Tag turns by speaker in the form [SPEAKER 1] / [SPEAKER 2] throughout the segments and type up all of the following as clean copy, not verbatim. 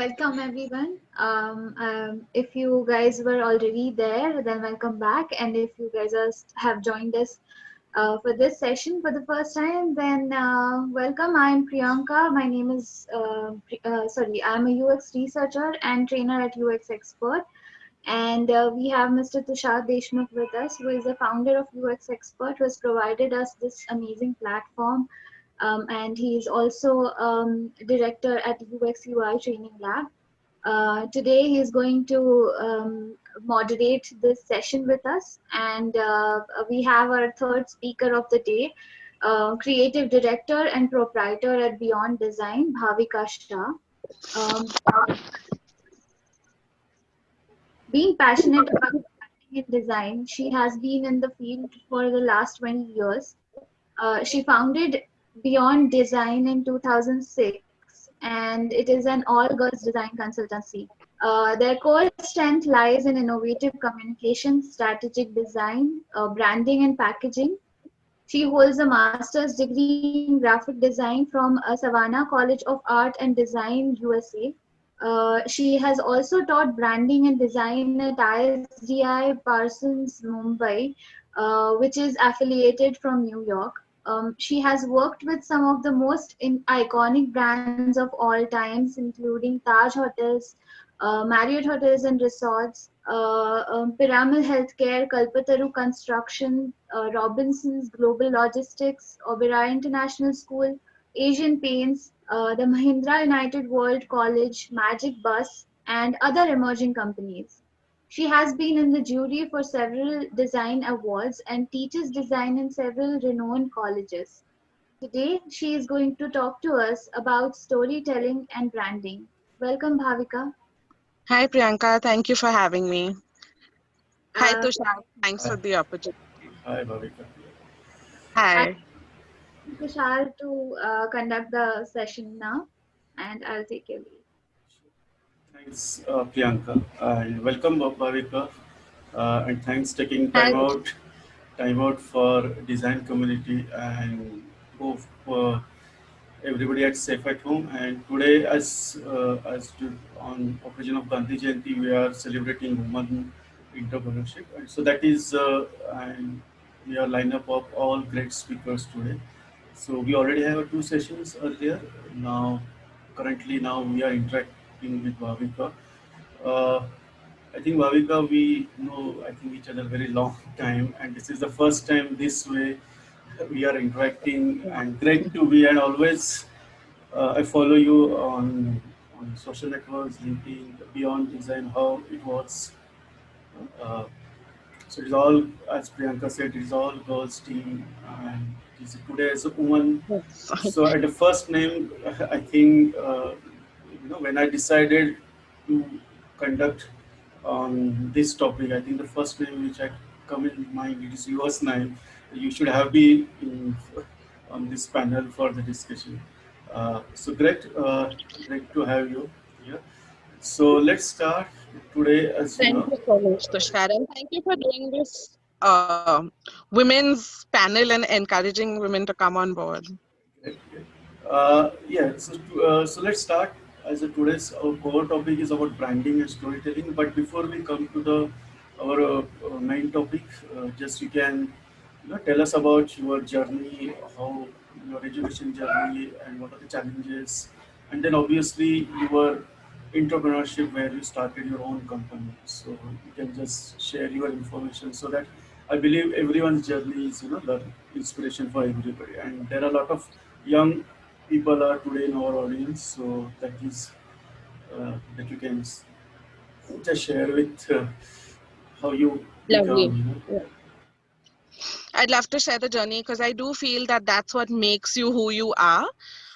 [SPEAKER 1] Welcome everyone. If you guys were already there, then welcome back. And if you guys have joined us for this session for the first time, then welcome. I'm Priyanka. My name is, I'm a UX researcher and trainer at UX Expert. And we have Mr. Tushar Deshmukh with us, who is the founder of UX Expert, who has provided us this amazing platform, and he is also director at UX UI Training Lab. Today he is going to moderate this session with us, and we have our third speaker of the day, creative director and proprietor at Beyond Design, Bhavika Shah. Um, Being passionate about writing and design, she has been in the field for the last 20 years. She founded Beyond Design in 2006, and it is an all-girls design consultancy. Their core strength lies in innovative communication, strategic design, branding, and packaging. She holds a master's degree in graphic design from Savannah College of Art and Design, USA. She has also taught branding and design at ISDI Parsons, Mumbai, which is affiliated from New York. She has worked with some of the most iconic brands of all times, including Taj Hotels, Marriott Hotels and Resorts, Piramal Healthcare, Kalpataru Construction, Robinson's Global Logistics, Oberoi International School, Asian Paints, the Mahindra United World College, Magic Bus, and other emerging companies. She has been in the jury for several design awards and teaches design in several renowned colleges. Today, she is going to talk to us about storytelling and branding. Welcome, Bhavika.
[SPEAKER 2] Hi, Priyanka. Thank you for having me. Hi,
[SPEAKER 1] Uh,
[SPEAKER 2] Tushar. Thanks
[SPEAKER 3] Hi,
[SPEAKER 2] for the opportunity.
[SPEAKER 3] hi, Bhavika.
[SPEAKER 1] I
[SPEAKER 2] Hi.
[SPEAKER 1] want Tushar to conduct the session now, and I'll take your lead.
[SPEAKER 3] Thanks, Priyanka, and welcome, Bhavika, and thanks taking
[SPEAKER 2] Hi, Tushar.
[SPEAKER 3] time out for design community and hope everybody at safe at home. And today, on occasion of Gandhi Jayanti, we are celebrating women entrepreneurship, and so that is and we are line up of all great speakers today. So we already have two sessions earlier. Now, currently now we are interacting with Bhavika. Uh, I think Bhavika, we know I think each other very long time, and this is the first time this way we are interacting. And great to be. And always I follow you on social networks, LinkedIn, Beyond Design, how it was. Uh, so it's all, as Priyanka said, it's all girls team, and today as a woman.
[SPEAKER 2] Yes.
[SPEAKER 3] So at the first name, I think when I decided to conduct on this topic, I think the first name which I come in mind it is yours name. You should have been on this panel for the discussion. So great to have you here. So let's start today. As you
[SPEAKER 2] Thank
[SPEAKER 3] know,
[SPEAKER 2] you so much, Tushar. And thank you for doing this women's panel and encouraging women to come on board.
[SPEAKER 3] great, great. Yeah, so let's start. As a today's our core topic is about branding and storytelling. But before we come to the our main topic, just you can tell us about your journey, how your education journey, and what are the challenges, and then obviously your entrepreneurship where you started your own company. So you can just share your information so that I believe everyone's journey is the inspiration for everybody, and there are a lot of young people are today in our audience, so that is that you can just share with how you become,
[SPEAKER 2] Lovely. I'd love to share the journey because I do feel that that's what makes you who you are.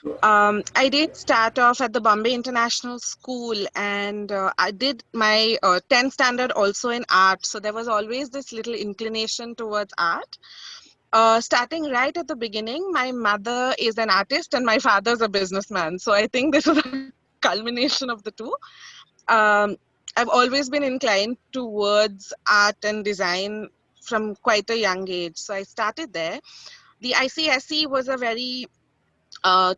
[SPEAKER 3] so,
[SPEAKER 2] I did start off at the Bombay International School, and I did my 10th standard also in art. So there was always this little inclination towards art. Starting right at the beginning, my mother is an artist and my father's a businessman. So I think this is a culmination of the two. Um, I've always been inclined towards art and design from quite a young age. So I started there. The ICSE was a very uh,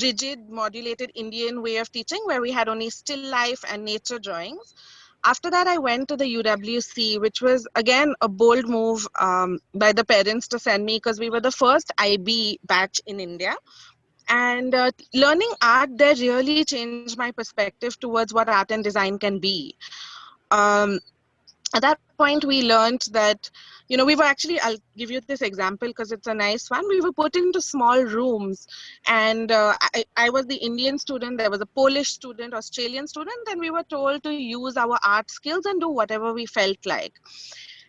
[SPEAKER 2] rigid modulated Indian way of teaching where we had only still life and nature drawings. After that, I went to the UWC, which was again a bold move by the parents to send me because we were the first IB batch in India. And learning art there really changed my perspective towards what art and design can be. Um, at that point we learned that, we were actually, I'll give you this example because it's a nice one. We were put into small rooms, and I was the Indian student, there was a Polish student, Australian student, and we were told to use our art skills and do whatever we felt like.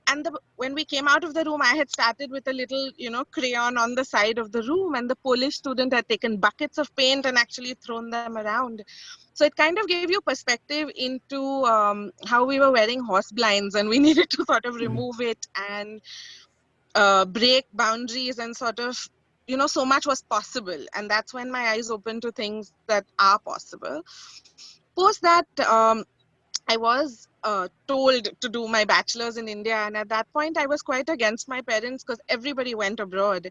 [SPEAKER 2] And when we came out of the room, I had started with a little, crayon on the side of the room, and the Polish student had taken buckets of paint and actually thrown them around. So it kind of gave you perspective into how we were wearing horse blinds, and we needed to sort of remove it and break boundaries and sort of, so much was possible. And that's when my eyes opened to things that are possible. Post that, I was told to do my bachelor's in India, and at that point, I was quite against my parents because everybody went abroad.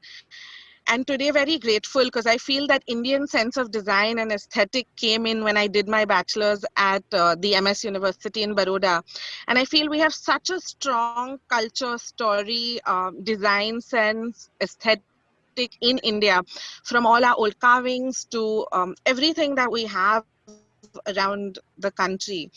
[SPEAKER 2] And today, very grateful because I feel that Indian sense of design and aesthetic came in when I did my bachelor's at the MS University in Baroda. And I feel we have such a strong culture, story, design sense, aesthetic in India, from all our old carvings to everything that we have around the country,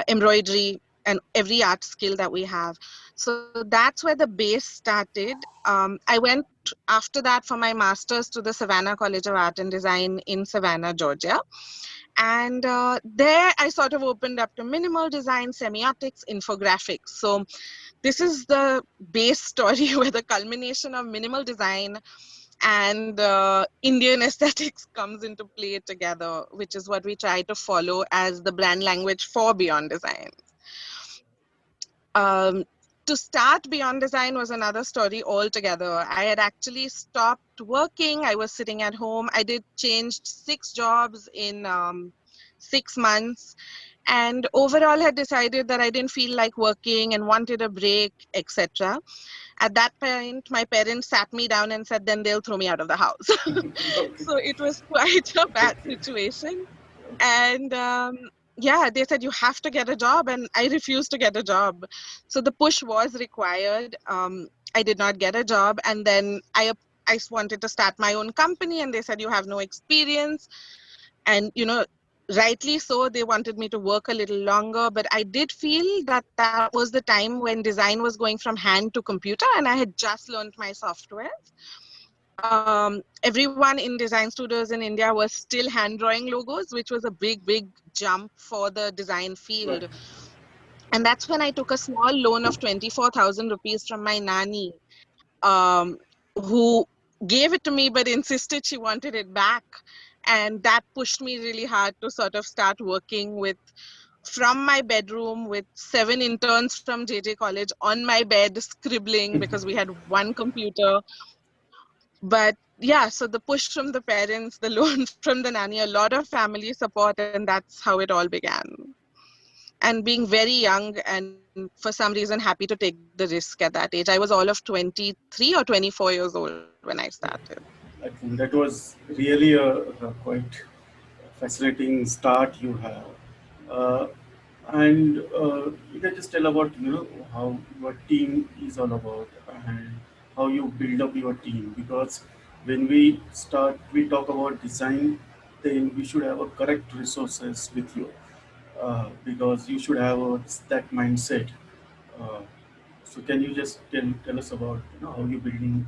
[SPEAKER 2] embroidery, and every art skill that we have. So that's where the base started. I went after that for my master's to the Savannah College of Art and Design in Savannah, Georgia. And there I sort of opened up to minimal design, semiotics, infographics. So this is the base story where the culmination of minimal design and Indian aesthetics comes into play together, which is what we try to follow as the brand language for Beyond Design. Um, to start Beyond Design was another story altogether. I had actually stopped working. I was sitting at home. I did changed 6 jobs in 6 months, and overall had decided that I didn't feel like working and wanted a break, etc. At that point, my parents sat me down and said, then they'll throw me out of the house.
[SPEAKER 3] Okay.
[SPEAKER 2] So it was quite a bad situation. And yeah, they said, you have to get a job. And I refused to get a job. So the push was required. I did not get a job. And then I wanted to start my own company. And they said, you have no experience. And, rightly so, they wanted me to work a little longer. But I did feel that that was the time when design was going from hand to computer. And I had just learned my software. Everyone in design studios in India was still hand drawing logos, which was a big jump for the design field.
[SPEAKER 3] Right.
[SPEAKER 2] And that's when I took a small loan of 24,000 rupees from my nanny, um, who gave it to me but insisted she wanted it back. And that pushed me really hard to sort of start working from my bedroom with 7 interns from JJ College on my bed scribbling because we had one computer. But yeah, so the push from the parents, the loan from the nanny, a lot of family support, and that's how it all began. And being very young and for some reason happy to take the risk at that age. I was all of 23 or 24 years old when I started.
[SPEAKER 3] I think that was really a quite fascinating start you have. Uh, and you can just tell about how your team is all about and how you build up your team, because when we talk about design, then we should have a correct resources with you, because you should have that mindset. Uh, so can you just tell us about how you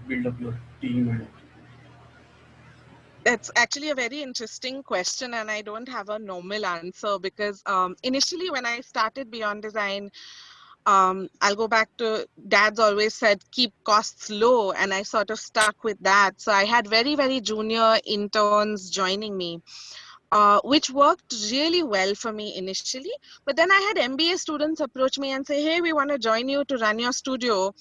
[SPEAKER 3] build up your team and
[SPEAKER 2] That's actually a very interesting question, and I don't have a normal answer because initially when I started Beyond Design, I'll go back to dad's always said, keep costs low. And I sort of stuck with that. So I had very junior interns joining me, which worked really well for me initially. But then I had MBA students approach me and say, hey, we want to join you to run your studio.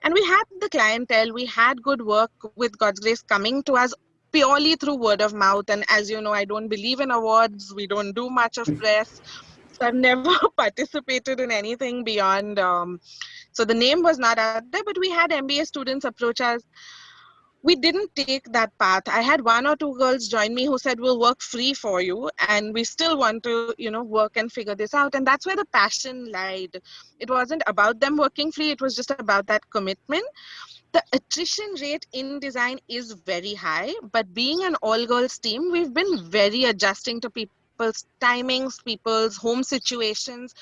[SPEAKER 2] And we had the clientele, we had good work with God's grace coming to us purely through word of mouth. And as you know, I don't believe in awards. We don't do much of press. So I've never participated in anything beyond. So the name was not out there, but we had MBA students approach us. we didn't take that path. I had one or two girls join me who said, we'll work free for you, and we still want to, work and figure this out. And that's where the passion lied. It wasn't about them working free, it was just about that commitment. The attrition rate in design is very high, but being an all girls team, we've been very adjusting to people's timings, people's home situations.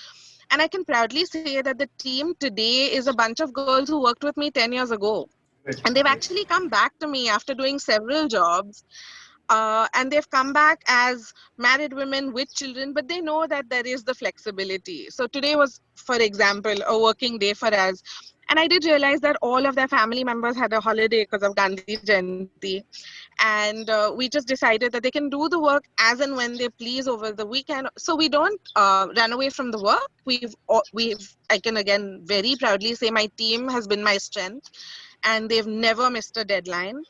[SPEAKER 2] And I can proudly say that the team today is a bunch of girls who worked with me 10 years ago.
[SPEAKER 3] Great,
[SPEAKER 2] And they've
[SPEAKER 3] great.
[SPEAKER 2] actually come back to me after doing several jobs. And they've come back as married women with children, but they know that there is the flexibility. So today was, for example, a working day for us. And I did realize that all of their family members had a holiday because of Gandhi Jayanti. And we just decided that they can do the work as and when they please over the weekend. So we don't run away from the work. I can again very proudly say my team has been my strength, and they've never missed a deadline.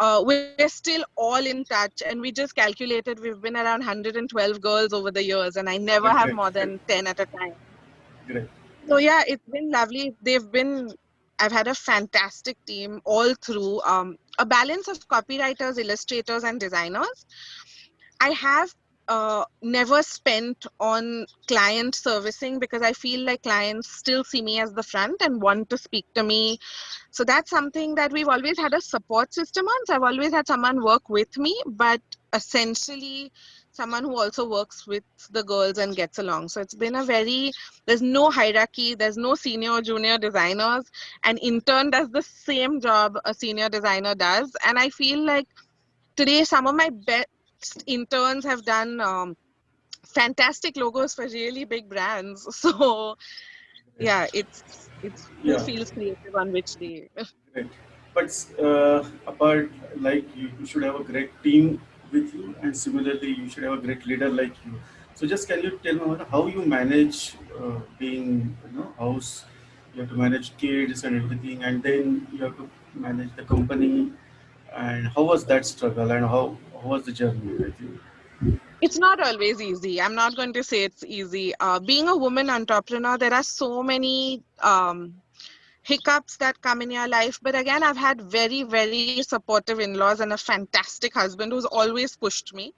[SPEAKER 2] We're still all in touch, and we just calculated we've been around 112 girls over the years, and I never
[SPEAKER 3] Great,
[SPEAKER 2] have
[SPEAKER 3] great,
[SPEAKER 2] more
[SPEAKER 3] great,
[SPEAKER 2] than 10 at a time.
[SPEAKER 3] great.
[SPEAKER 2] So yeah, it's been lovely. I've had a fantastic team all through, a balance of copywriters, illustrators, and designers. I have never spent on client servicing because I feel like clients still see me as the front and want to speak to me. So that's something that we've always had a support system on. So I've always had someone work with me, but essentially someone who also works with the girls and gets along. So it's been there's no hierarchy, there's no senior or junior designers. An intern does the same job a senior designer does. And I feel like today some of my best interns have done fantastic logos for really big brands. So yeah, it's who
[SPEAKER 3] Yeah,
[SPEAKER 2] feels creative on which day.
[SPEAKER 3] great. But apart, like you should have a great team with you, and similarly, you should have a great leader like you. So, just can you tell me how you manage being, house? You have to manage kids and everything, and then you have to manage the company. And how was that struggle, and how was the journey with you?
[SPEAKER 2] It's not always easy. I'm not going to say it's easy. Being a woman entrepreneur, there are so many hiccups that come in your life. But again, I've had very, very supportive in-laws and a fantastic husband who's always pushed me.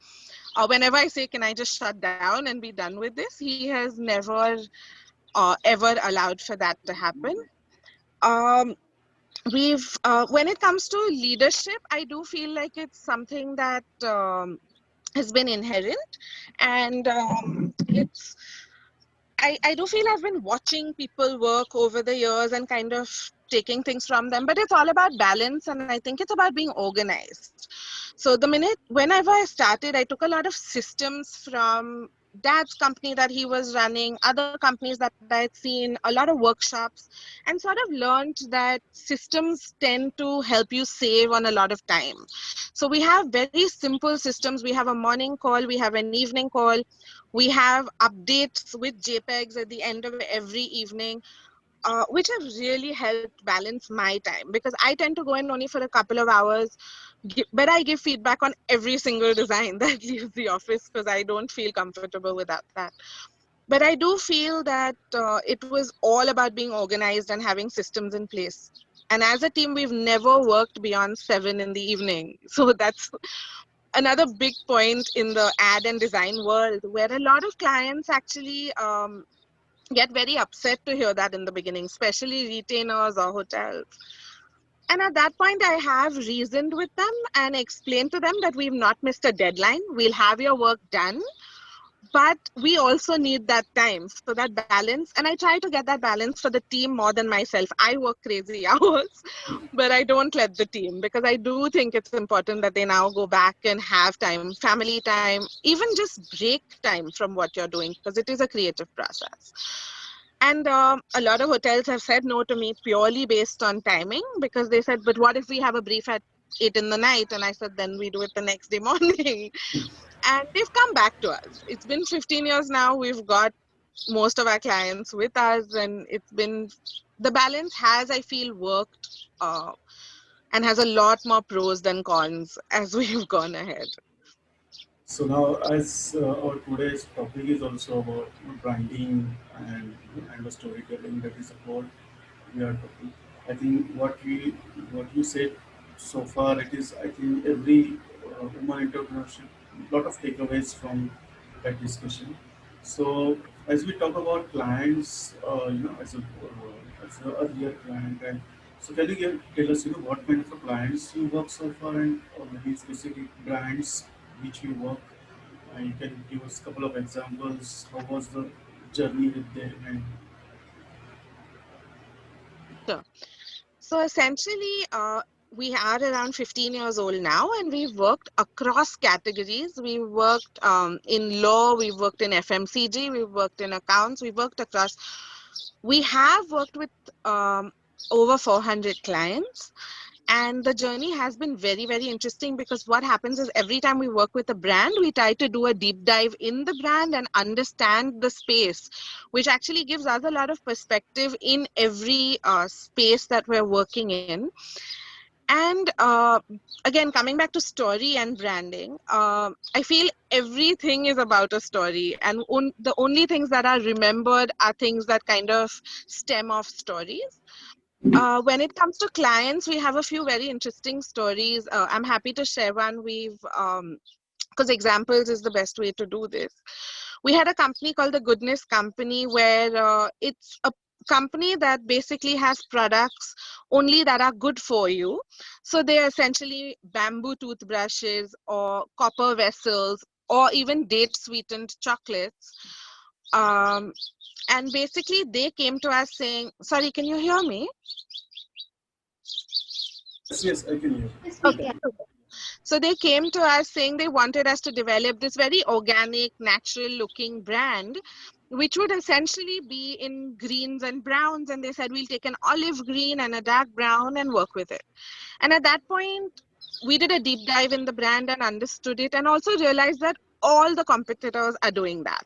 [SPEAKER 2] Whenever I say, can I just shut down and be done with this? He has never, ever allowed for that to happen. Um, when it comes to leadership, I do feel like it's something that has been inherent, and I do feel I've been watching people work over the years and kind of taking things from them, but it's all about balance, and I think it's about being organized. So whenever I started, I took a lot of systems from dad's company that he was running, other companies that I'd seen, a lot of workshops, and sort of learned that systems tend to help you save on a lot of time. So we have very simple systems. We have a morning call, we have an evening call, we have updates with JPEGs at the end of every evening, which have really helped balance my time because I tend to go in only for a couple of hours, but I give feedback on every single design that leaves the office because I don't feel comfortable without that. But I do feel that it was all about being organized and having systems in place. And as a team, we've never worked beyond 7 in the evening. So that's another big point in the ad and design world where a lot of clients actually get very upset to hear that in the beginning, especially retainers or hotels. And at that point, I have reasoned with them and explained to them that we've not missed a deadline. We'll have your work done, but we also need that time. So that balance, and I try to get that balance for the team more than myself. I work crazy hours, but I don't let the team because I do think it's important that they now go back and have time, family time, even just break time from what you're doing because it is a creative process. And a lot of hotels have said no to me purely based on timing because they said, but what if we have a brief at 8 in the night? And I said, then we do it the next day morning. And they've come back to us. It's been 15 years now. We've got most of our clients with us, and the balance has, I feel, worked and has a lot more pros than cons as we've gone ahead.
[SPEAKER 3] So now, as our today's topic is also about branding and the storytelling, that is about we are talking. I think what you said so far it is, I think, every woman entrepreneurship, lot of takeaways from that discussion. So as we talk about clients, as a earlier client, and so can you tell us, what kind of clients you work so far, and or maybe specific brands which you work, and you can give us a couple of examples. How was the journey with them, and
[SPEAKER 2] Sure. So essentially, we are around 15 years old now, and we've worked across categories. We worked in law, we worked in FMCG, we worked in accounts, we worked across. We have worked with um, over 400 clients. And the journey has been very, very interesting because what happens is every time we work with a brand, we try to do a deep dive in the brand and understand the space, which actually gives us a lot of perspective in every space that we're working in. And again, coming back to story and branding, I feel everything is about a story, and the only things that are remembered are things that kind of stem off stories. When it comes to clients, we have a few very interesting stories. I'm happy to share one. Because examples is the best way to do this. We had a company called the Goodness Company, where it's a company that basically has products only that are good for you. So they are essentially bamboo toothbrushes or copper vessels or even date sweetened chocolates. Um, and basically, they came to us saying, sorry, can you hear me?
[SPEAKER 3] yes, yes, I can hear.
[SPEAKER 1] Yes, we
[SPEAKER 2] Okay.
[SPEAKER 1] can.
[SPEAKER 2] So they came to us saying they wanted us to develop this very organic, natural looking brand, which would essentially be in greens and browns. And they said, we'll take an olive green and a dark brown and work with it. And at that point, we did a deep dive in the brand and understood it, and also realized that all the competitors are doing that.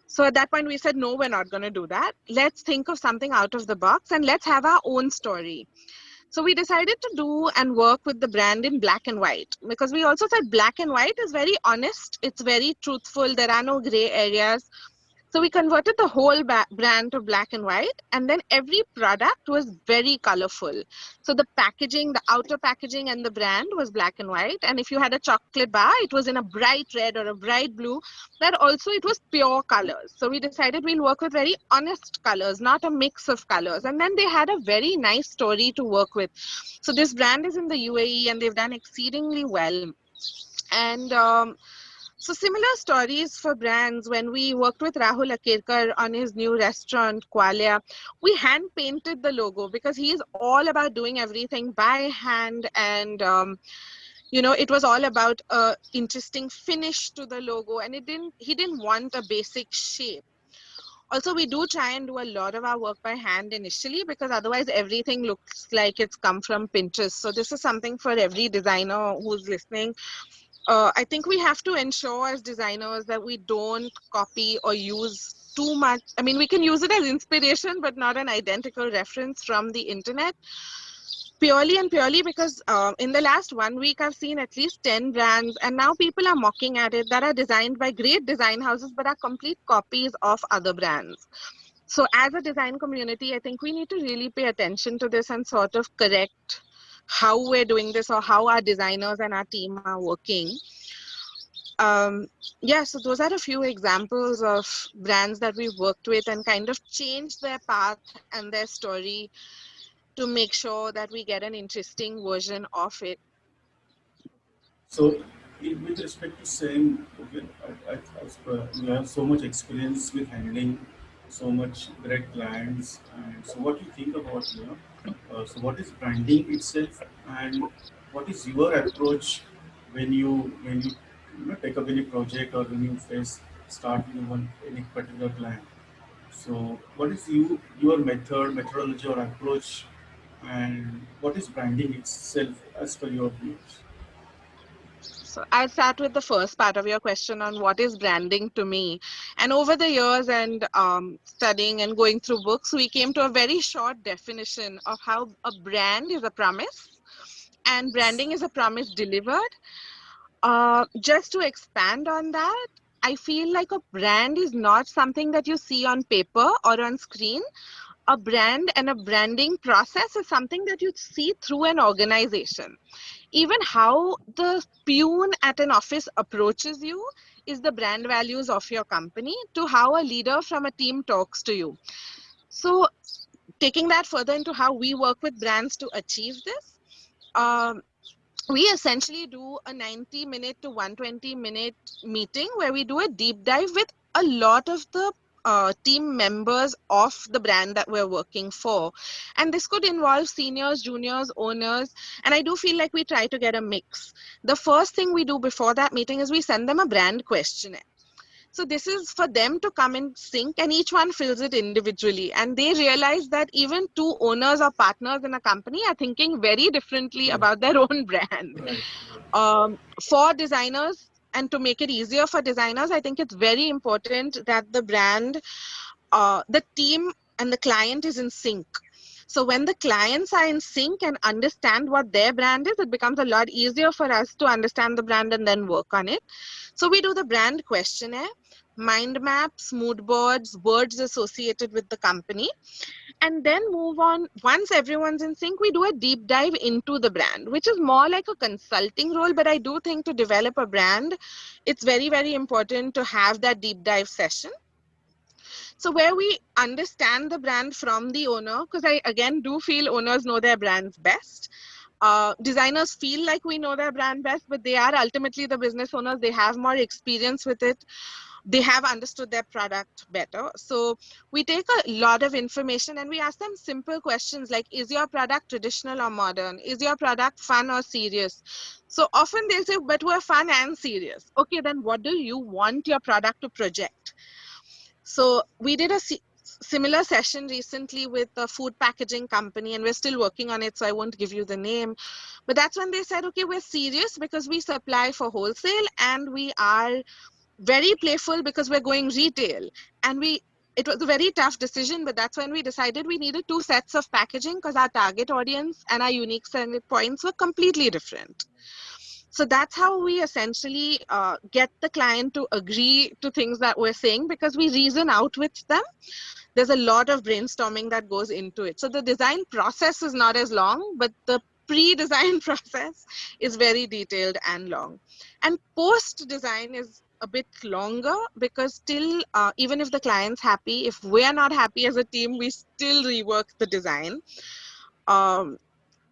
[SPEAKER 2] So at that point, we said, no, we're not going to do that. Let's think of something out of the box and let's have our own story. So we decided to do and work with the brand in black and white, because we also said black and white is very honest, it's very truthful, there are no gray areas. So we converted the whole brand to black and white, and then every product was very colorful. So the packaging, the outer packaging and the brand was black and white. And if you had a chocolate bar, it was in a bright red or a bright blue. That also, it was pure colors. So we decided we'll work with very honest colors, not a mix of colors. And then they had a very nice story to work with. So this brand is in the UAE and they've done exceedingly well. And so similar stories for brands. When we worked with Rahul Akirkar on his new restaurant, Qualia, we hand painted the logo because he is all about doing everything by hand. And, it was all about a interesting finish to the logo, and he didn't want a basic shape. Also, we do try and do a lot of our work by hand initially, because otherwise everything looks like it's come from Pinterest. So this is something for every designer who's listening. I think we have to ensure as designers that we don't copy or use too much. I mean, we can use it as inspiration, but not an identical reference from the internet. Purely because in the last 1 week, I've seen at least 10 brands, and now people are mocking at it, that are designed by great design houses, but are complete copies of other brands. So as a design community, I think we need to really pay attention to this and sort of correct how we're doing this, or how our designers and our team are working. Um, yeah, so those are a few examples of brands that we've worked with and kind of changed their path and their story to make sure that we get an interesting version of it.
[SPEAKER 3] So, with respect to same, okay, as per, you have so much experience with handling so much great clients, and so what you think about, so what is branding itself, and what is your approach when you take up any project, or when you face start with any particular client? So, what is your methodology or approach, and what is branding itself as per your views?
[SPEAKER 2] So I'll start with the first part of your question on what is branding to me. And over the years and studying and going through books, we came to a very short definition of how a brand is a promise and branding is a promise delivered. Just to expand on that, I feel like a brand is not something that you see on paper or on screen. a brand and a branding process is something that you see through an organization. Even how the peon at an office approaches you is the brand values of your company, to how a leader from a team talks to you. So taking that further into how we work with brands to achieve this, um, we essentially do a 90-minute to 120-minute meeting where we do a deep dive with a lot of the team members of the brand that we're working for. And this could involve seniors, juniors, owners, and I do feel like we try to get a mix. The first thing we do before that meeting is we send them a brand questionnaire. So this is for them to come and sync, and each one fills it individually. And they realize that even two owners or partners in a company are thinking very differently
[SPEAKER 3] Right.
[SPEAKER 2] about their own brand.
[SPEAKER 3] Right.
[SPEAKER 2] For designers, and to make it easier for designers, I think it's very important that the brand, the team, and the client is in sync. So when the clients are in sync and understand what their brand is, it becomes a lot easier for us to understand the brand and then work on it. So we do the brand questionnaire, mind maps, mood boards, words associated with the company, and then move on. Once everyone's in sync, we do a deep dive into the brand, which is more like a consulting role. But I do think to develop a brand, it's very, very important to have that deep dive session. So where we understand the brand from the owner, because I again do feel owners know their brands best. Designers feel like we know their brand best, but they are ultimately the business owners. They have more experience with it. They have understood their product better. So we take a lot of information and we ask them simple questions like, is your product traditional or modern? Is your product fun or serious? So often they'll say, but we're fun and serious. Okay, then what do you want your product to project? So we did a similar session recently with a food packaging company, and we're still working on it, so I won't give you the name. But that's when they said, okay, we're serious because we supply for wholesale, and we are very playful because we're going retail. And it was a very tough decision, but that's when we decided we needed two sets of packaging because our target audience and our unique selling points were completely different. So that's how we essentially get the client to agree to things that we're saying, because we reason out with them. There's a lot of brainstorming that goes into it. So the design process is not as long, but the pre-design process is very detailed and long. And post-design is a bit longer because still, even if the client's happy, if we're not happy as a team, we still rework the design. Um,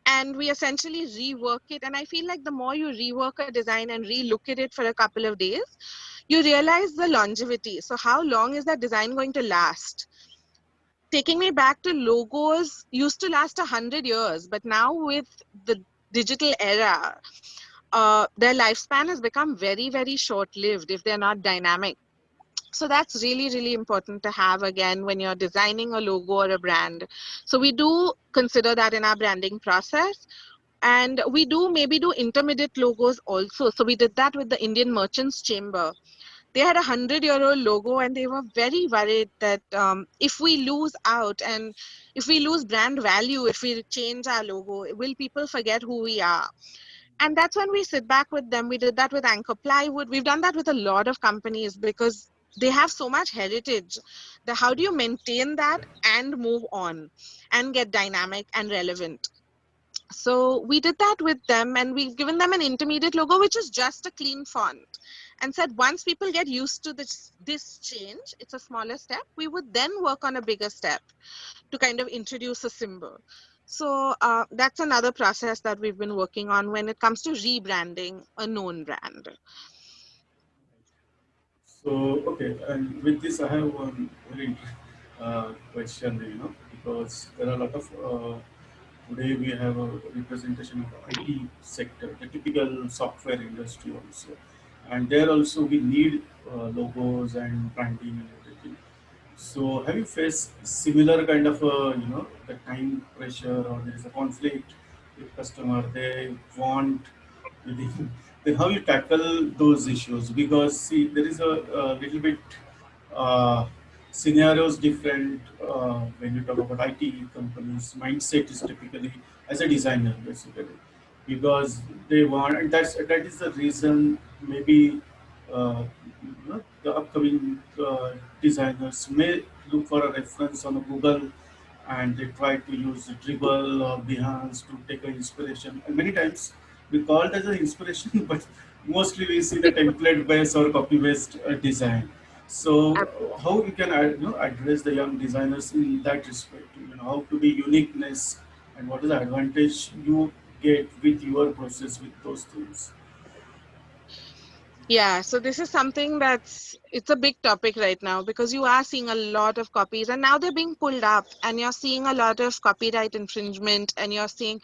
[SPEAKER 2] and we essentially rework it. And I feel like the more you rework a design and relook at it for a couple of days, you realize the longevity. So how long is that design going to last? Taking me back to logos used to last 100 years, but now with the digital era, their lifespan has become very, very short-lived if they're not dynamic. So that's really, really important to have again when you're designing a logo or a brand. So we do consider that in our branding process. And we do maybe do intermediate logos also. So we did that with the Indian Merchants Chamber. They had 100-year-old logo, and they were very worried that if we lose out and if we lose brand value, if we change our logo, will people forget who we are? And that's when we sit back with them. We did that with Anchor Plywood. We've done that with a lot of companies because they have so much heritage. How do you maintain that and move on and get dynamic and relevant? So we did that with them, and we've given them an intermediate logo, which is just a clean font, and said once people get used to this change, it's a smaller step. We would then work on a bigger step to kind of introduce a symbol. So that's another process that we've been working on when it comes to rebranding a known brand.
[SPEAKER 3] So, okay, and with this, I have one very question, because there are a lot of today we have a representation of IT sector, the typical software industry also, and there also we need logos and branding and everything. So, have you faced similar kind of the time pressure, or there is a conflict with customer? They want within, then how you tackle those issues? Because see, there is a little bit uh, scenarios different when you talk about IT companies. Mindset is typically as a designer basically, because they want, and that is the reason maybe the upcoming designers may look for a reference on Google and they try to use Dribble or Behance to take an inspiration. And many times we call it as an inspiration, but mostly we see the template-based or copy-based design. So, how you can address the young designers in that respect? How to be uniqueness, and what is the advantage you get with your process with those things?
[SPEAKER 2] Yeah, so this is something it's a big topic right now because you are seeing a lot of copies and now they're being pulled up and you're seeing a lot of copyright infringement and you're seeing,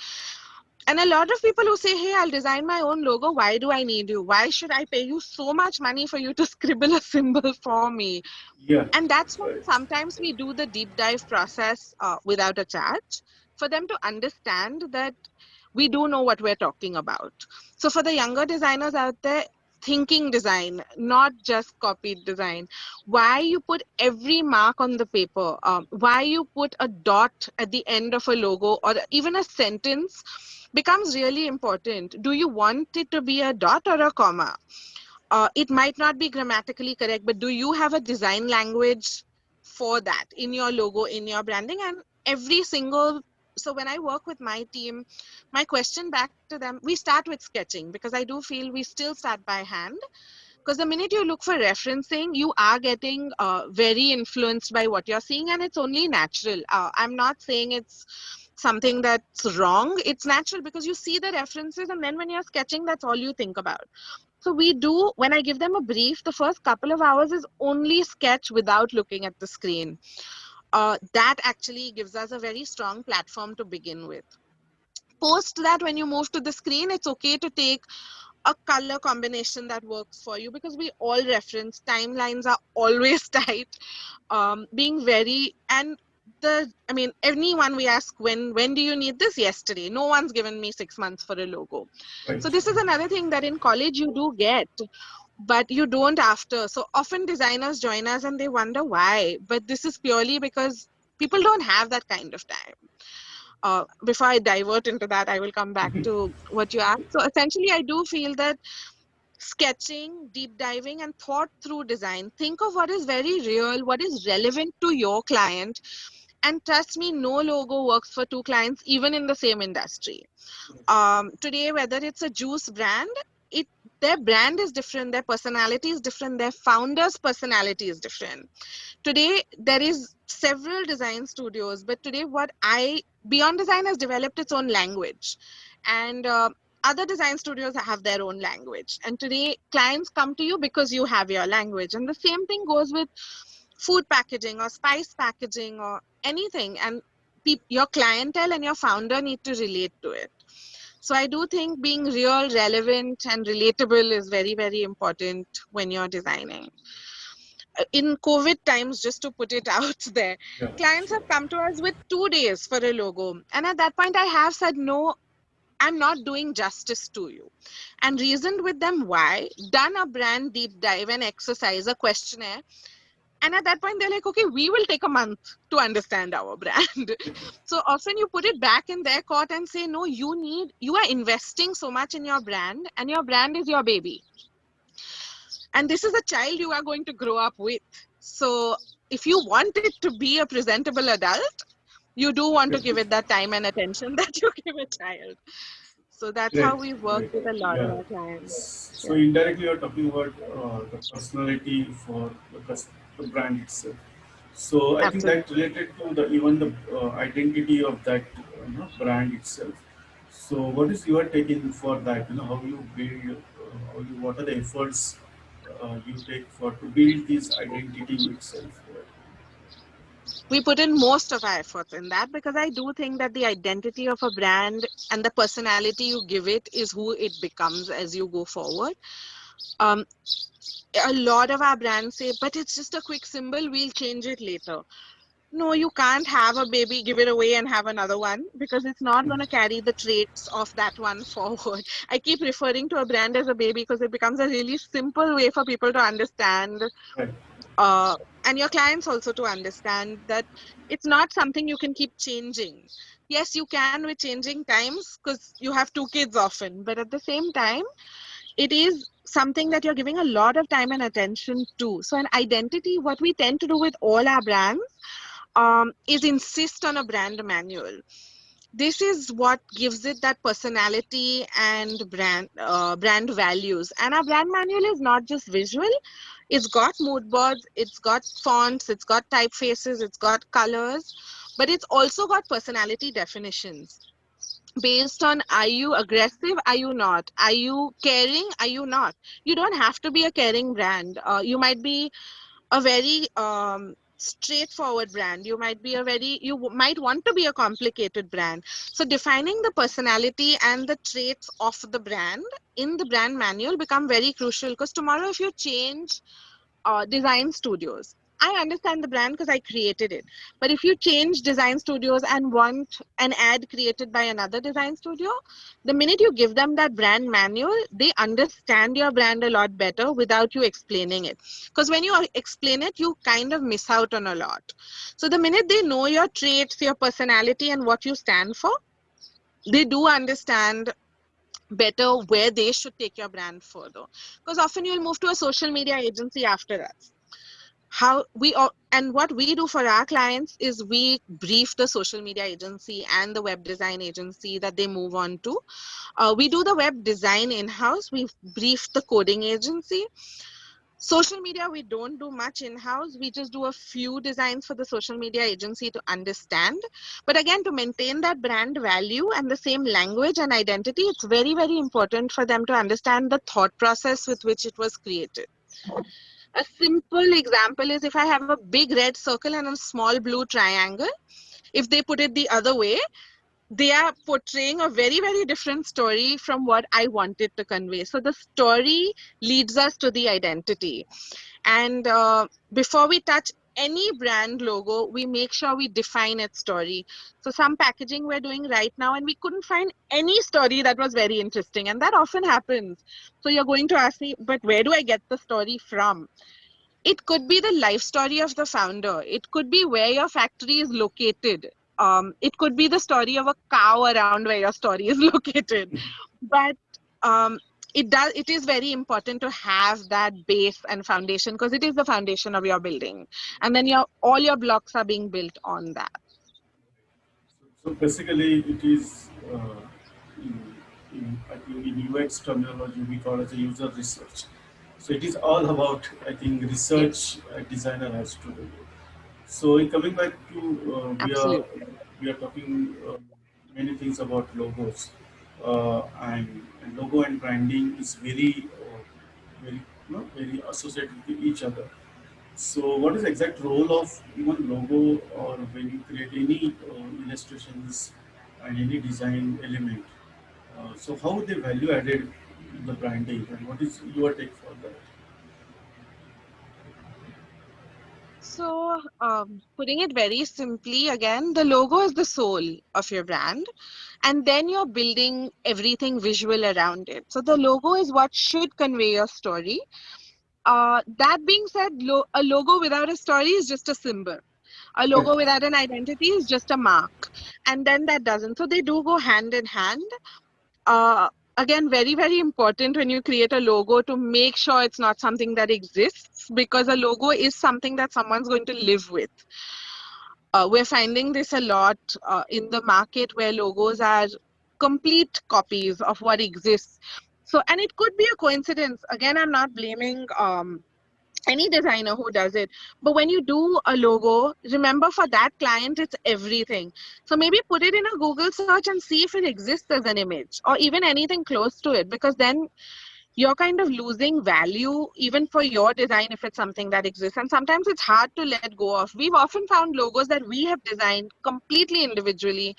[SPEAKER 2] and a lot of people who say, hey, I'll design my own logo. Why do I need you? Why should I pay you so much money for you to scribble a symbol for me?
[SPEAKER 3] Yeah,
[SPEAKER 2] And that's when
[SPEAKER 3] right.
[SPEAKER 2] sometimes we do the deep dive process without a charge for them to understand that we do know what we're talking about. So for the younger designers out there, thinking design, not just copied design, why you put every mark on the paper, why you put a dot at the end of a logo or even a sentence becomes really important. Do you want it to be a dot or a comma? It might not be grammatically correct, but do you have a design language for that in your logo, in your branding? And every single, so when I work with my team, my question back to them, we start with sketching because I do feel we still start by hand. Because the minute you look for referencing, you are getting very influenced by what you're seeing, and it's only natural. I'm not saying it's something that's wrong. It's natural because you see the references, and then when you're sketching, that's all you think about. So we do, when I give them a brief, the first couple of hours is only sketch without looking at the screen. That actually gives us a very strong platform to begin with. Post that, when you move to the screen, it's okay to take a color combination that works for you because we all reference timelines are always tight, being very, and I mean, anyone we ask, when do you need this? Yesterday. No one's given me 6 months for a logo.
[SPEAKER 3] Right.
[SPEAKER 2] So this is another thing that in college you do get, but you don't after. So often designers join us and they wonder why, but this is purely because people don't have that kind of time. Before I divert into that, I will come back to what you asked. So essentially, I do feel that sketching, deep diving, and thought through design. Think of what is very real, what is relevant to your client. And trust me, no logo works for two clients, even in the same industry. Today, whether it's a juice brand, it their brand is different, their personality is different, their founder's personality is different. Today there is several design studios, but today Beyond Design has developed its own language, and other design studios have their own language, and today clients come to you because you have your language. And the same thing goes with food packaging or spice packaging or anything, and your clientele and your founder need to relate to it. So I do think being real, relevant, and relatable is very, very important when you're designing. In COVID times, just to put it out there,
[SPEAKER 3] Yeah,
[SPEAKER 2] clients
[SPEAKER 3] sure.
[SPEAKER 2] have come to us with 2 days for a logo. And at that point, I have said, no, I'm not doing justice to you. And reasoned with them why, done a brand deep dive and exercise, a questionnaire. And at that point, they're like, okay, we will take a month to understand our brand. So often you put it back in their court and say, no, you are investing so much in your brand, and your brand is your baby. And this is a child you are going to grow up with. So if you want it to be a presentable adult, you do want to give it that time and attention that you give a child. So that's how
[SPEAKER 3] Right,
[SPEAKER 2] we work
[SPEAKER 3] right.
[SPEAKER 2] with a lot of
[SPEAKER 3] Yeah.
[SPEAKER 2] our clients.
[SPEAKER 3] So
[SPEAKER 2] Yeah,
[SPEAKER 3] indirectly, you're talking about the personality for the brand itself. So I think that
[SPEAKER 2] absolutely.
[SPEAKER 3] related to the even the identity of that brand itself. So what is your take in for that? How you build, what are the efforts you take for to build this identity itself?
[SPEAKER 2] We put in most of our efforts in that because I do think that the identity of a brand and the personality you give it is who it becomes as you go forward. Um, a lot of our brands say, but it's just a quick symbol, we'll change it later. No, you can't have a baby, give it away, and have another one because it's not going to carry the traits of that one forward. I keep referring to a brand as a baby because it becomes a really simple way for people to understand,
[SPEAKER 3] Right.
[SPEAKER 2] uh, and your clients also to understand that it's not something you can keep changing. Yes, you can with changing times because you have two kids often, but at the same time, it is something that you're giving a lot of time and attention to. So, an identity, what we tend to do with all our brands, is insist on a brand manual. This is what gives it that personality and brand values. And our brand manual is not just visual. It's got mood boards, it's got fonts, it's got typefaces, it's got colors, but it's also got personality definitions based on, are you aggressive, are you not, are you caring, are you not. You don't have to be a caring brand. You might be a very straightforward brand. You might want to be a complicated brand. So defining the personality and the traits of the brand in the brand manual become very crucial, because tomorrow if you change design studios, I understand the brand because I created it. But if you change design studios and want an ad created by another design studio, the minute you give them that brand manual, they understand your brand a lot better without you explaining it. Because when you explain it, you kind of miss out on a lot. So the minute they know your traits, your personality, and what you stand for, they do understand better where they should take your brand further. Because often you'll move to a social media agency after us. And what we do for our clients is we brief the social media agency and the web design agency that they move on to. We do the web design in-house. We brief the coding agency. Social media, we don't do much in-house. We just do a few designs for the social media agency to understand. But again, to maintain that brand value and the same language and identity, it's very, very important for them to understand the thought process with which it was created. A simple example is if I have a big red circle and a small blue triangle, if they put it the other way, they are portraying a very, very different story from what I wanted to convey. So the story leads us to the identity. And before we touch any brand logo, we make sure we define its story. So some packaging we're doing right now, and we couldn't find any story that was very interesting. And that often happens. So you're going to ask me, but where do I get the story from? It could be the life story of the founder. It could be where your factory is located. It could be the story of a cow around where your story is located. But um, it is very important to have that base and foundation, because it is the foundation of your building. And then all your blocks are being built on that.
[SPEAKER 3] So basically, it is I think in UX terminology we call it a user research. So it is all about, I think, research a designer has to do. So coming back to
[SPEAKER 2] Absolutely.
[SPEAKER 3] we are talking many things about logos, and logo and branding is very very associated with each other. So, what is the exact role of even logo, or when you create any illustrations and any design element? So, how they value added in the branding, and what is your take for that?
[SPEAKER 2] So, putting it very simply, again, the logo is the soul of your brand, and then you're building everything visual around it. So, the logo is what should convey your story. That being said, a logo without a story is just a symbol. A logo
[SPEAKER 3] Correct.
[SPEAKER 2] without an identity is just a mark, and then that doesn't. So, they do go hand in hand. uh, Again, very, very important when you create a logo to make sure it's not something that exists, because a logo is something that someone's going to live with. We're finding this a lot in the market, where logos are complete copies of what exists. So, and it could be a coincidence. Again, I'm not blaming any designer who does it, but when you do a logo, remember, for that client it's everything. So maybe put it in a Google search and see if it exists as an image, or even anything close to it, because then you're kind of losing value even for your design if it's something that exists. And sometimes it's hard to let go of. We've often found logos that we have designed completely individually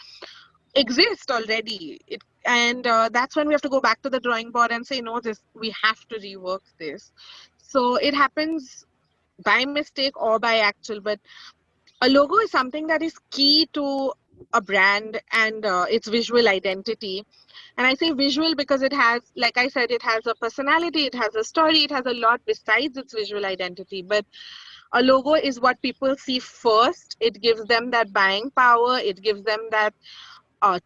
[SPEAKER 2] exist already. And that's when we have to go back to the drawing board and say, no, this, we have to rework this. So it happens by mistake or by actual, but a logo is something that is key to a brand and its visual identity. And I say visual because it has, like I said, it has a personality, it has a story, it has a lot besides its visual identity. But a logo is what people see first. It gives them that buying power, it gives them that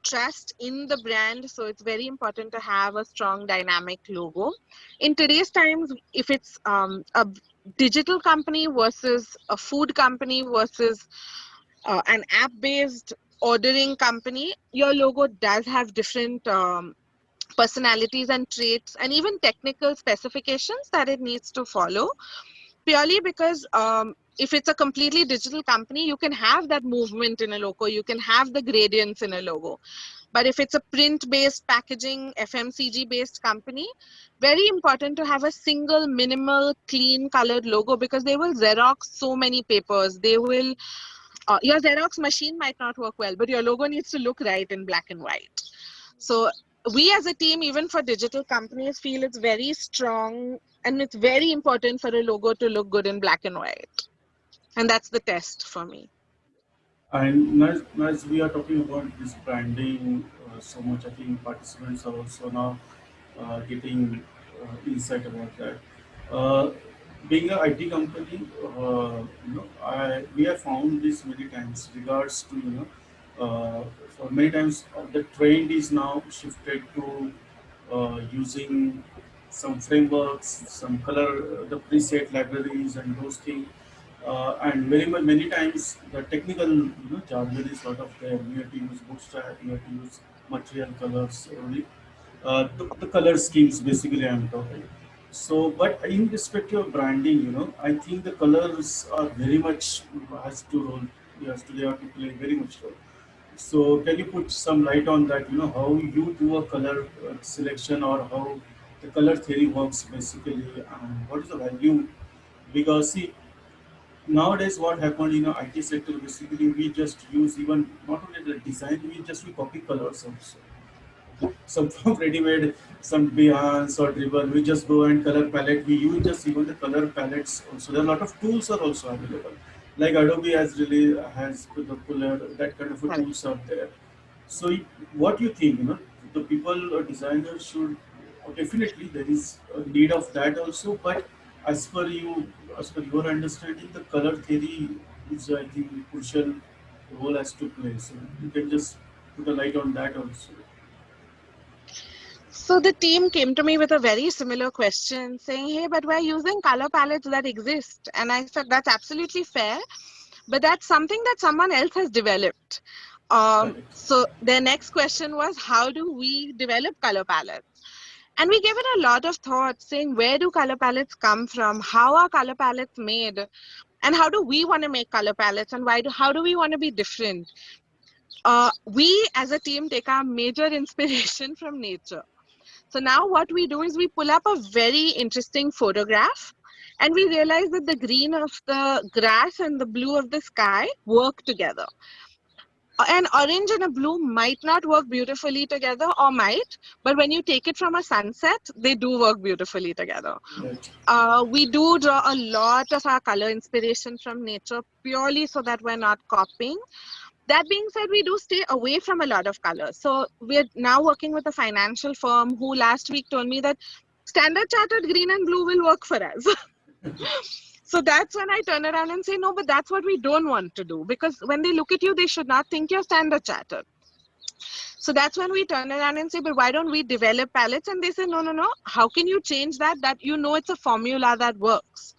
[SPEAKER 2] trust in the brand. So it's very important to have a strong dynamic logo. In today's times, if it's a digital company versus a food company versus an app-based ordering company, your logo does have different personalities and traits and even technical specifications that it needs to follow, purely because if it's a completely digital company, you can have that movement in a logo, you can have the gradients in a logo. But if it's a print-based packaging, FMCG-based company, very important to have a single, minimal, clean colored logo, because they will Xerox so many papers. They will, your Xerox machine might not work well, but your logo needs to look right in black and white. So we as a team, even for digital companies, feel it's very strong and it's very important for a logo to look good in black and white. And that's the test for me.
[SPEAKER 3] And as we are talking about this branding so much, I think participants are also now getting insight about that. Uh, Being an IT company, we have found this many times. Regards to for many times the trend is now shifted to using some frameworks, some color, the preset libraries, and those things. And very much many times the technical jargon is sort of there. You have to use bootstrap, you have to use material colors, the color schemes basically I'm talking. So, but in respect of branding, I think the colors are very much has to role. Yes, they have to play very much role. So, can you put some light on that? How you do a color selection, or how the color theory works basically, and what is the value? Because see, nowadays what happened in the IT sector, basically we just use, even not only the design, we copy colors also. Some from ready-made, some Behance or Dribbble, we just go and color palette. We use just even the color palettes also. There are a lot of tools are also available. Like Adobe has the color, that kind of a
[SPEAKER 2] Right.
[SPEAKER 3] tools are there. So what you think, the people or designers should, definitely there is a need of that also, but as per you, as per your understanding, the color theory is, I think, crucial role has to play. So you can just put a light on that also.
[SPEAKER 2] So the team came to me with a very similar question saying, hey, but we're using color palettes that exist. And I said, that's absolutely fair, but that's something that someone else has developed.
[SPEAKER 3] Correct.
[SPEAKER 2] So their next question was, how do we develop color palettes? And we gave it a lot of thought, saying, where do color palettes come from? How are color palettes made? And how do we want to make color palettes? And how do we want to be different? We as a team take our major inspiration from nature. So now what we do is we pull up a very interesting photograph and we realize that the green of the grass and the blue of the sky work together. An orange and a blue might not work beautifully together, or might, but when you take it from a sunset, they do work beautifully together.
[SPEAKER 3] Right.
[SPEAKER 2] We do draw a lot of our color inspiration from nature purely so that we're not copying. That being said, we do stay away from a lot of colors. So we're now working with a financial firm who last week told me that Standard Chartered green and blue will work for us. So that's when I turn around and say, no, but that's what we don't want to do. Because when they look at you, they should not think you're Standard Chartered. So that's when we turn around and say, but why don't we develop palettes? And they say, no, no, no. How can you change that? That it's a formula that works.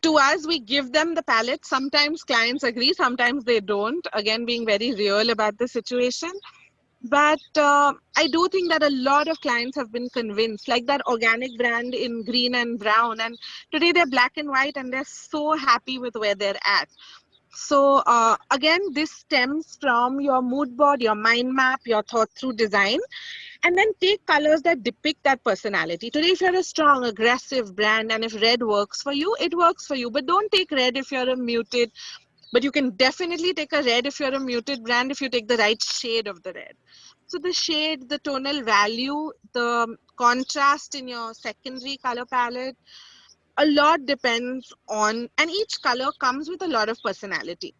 [SPEAKER 2] To us, we give them the palette. Sometimes clients agree, sometimes they don't. Again, being very real about the situation. But I do think that a lot of clients have been convinced, like that organic brand in green and brown. And today they're black and white and they're so happy with where they're at. So again, this stems from your mood board, your mind map, your thought through design, and then take colors that depict that personality. Today, if you're a strong, aggressive brand and if red works for you, it works for you. But don't take red if you're a muted, but you can definitely take a red if you're a muted brand if you take the right shade of the red. So the shade, the tonal value, the contrast in your secondary color palette, a lot depends on, and each color comes with a lot of personality.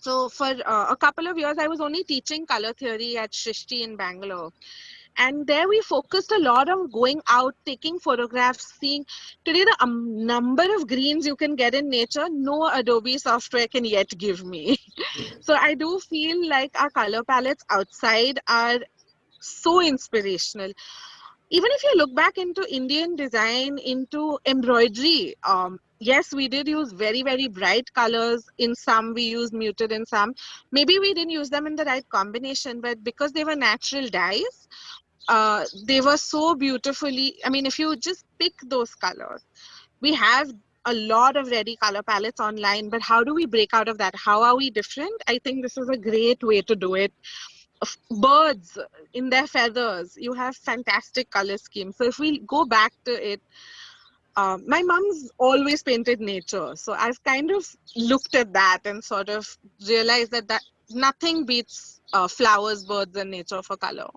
[SPEAKER 2] So for a couple of years, I was only teaching color theory at Shrishti in Bangalore. And there we focused a lot on going out, taking photographs, seeing today the number of greens you can get in nature, no Adobe software can yet give me. So I do feel like our color palettes outside are so inspirational. even if you look back into Indian design, into embroidery, yes, we did use very, very bright colors. In some, we used muted in some. Maybe we didn't use them in the right combination, but because they were natural dyes, they were so beautifully. I mean, if you just pick those colors, we have a lot of ready color palettes online, but how do we break out of that? How are we different? I think this is a great way to do it. Birds in their feathers, you have fantastic color schemes. So if we go back to it, my mom's always painted nature, so I've kind of looked at that and sort of realized that nothing beats flowers, birds, and nature for color.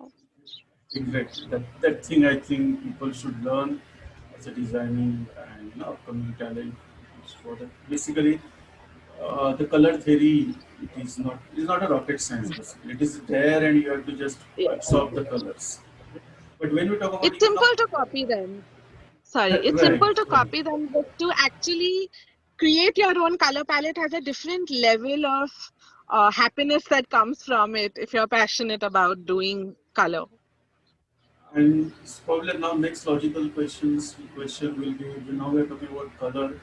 [SPEAKER 3] Exactly. That thing I think people should learn as a designing and upcoming talent is for that. Basically, the color theory it is not a rocket science. Basically, it is there, and you have to just
[SPEAKER 2] Yeah.
[SPEAKER 3] absorb the colors. But when we talk about
[SPEAKER 2] It's
[SPEAKER 3] even
[SPEAKER 2] simple to copy them. Sorry, it's
[SPEAKER 3] right,
[SPEAKER 2] simple to
[SPEAKER 3] right.
[SPEAKER 2] copy them, but to actually create your own color palette has a different level of happiness that comes from it if you're passionate about doing color.
[SPEAKER 3] And it's probably now next logical question will be now we're talking about color,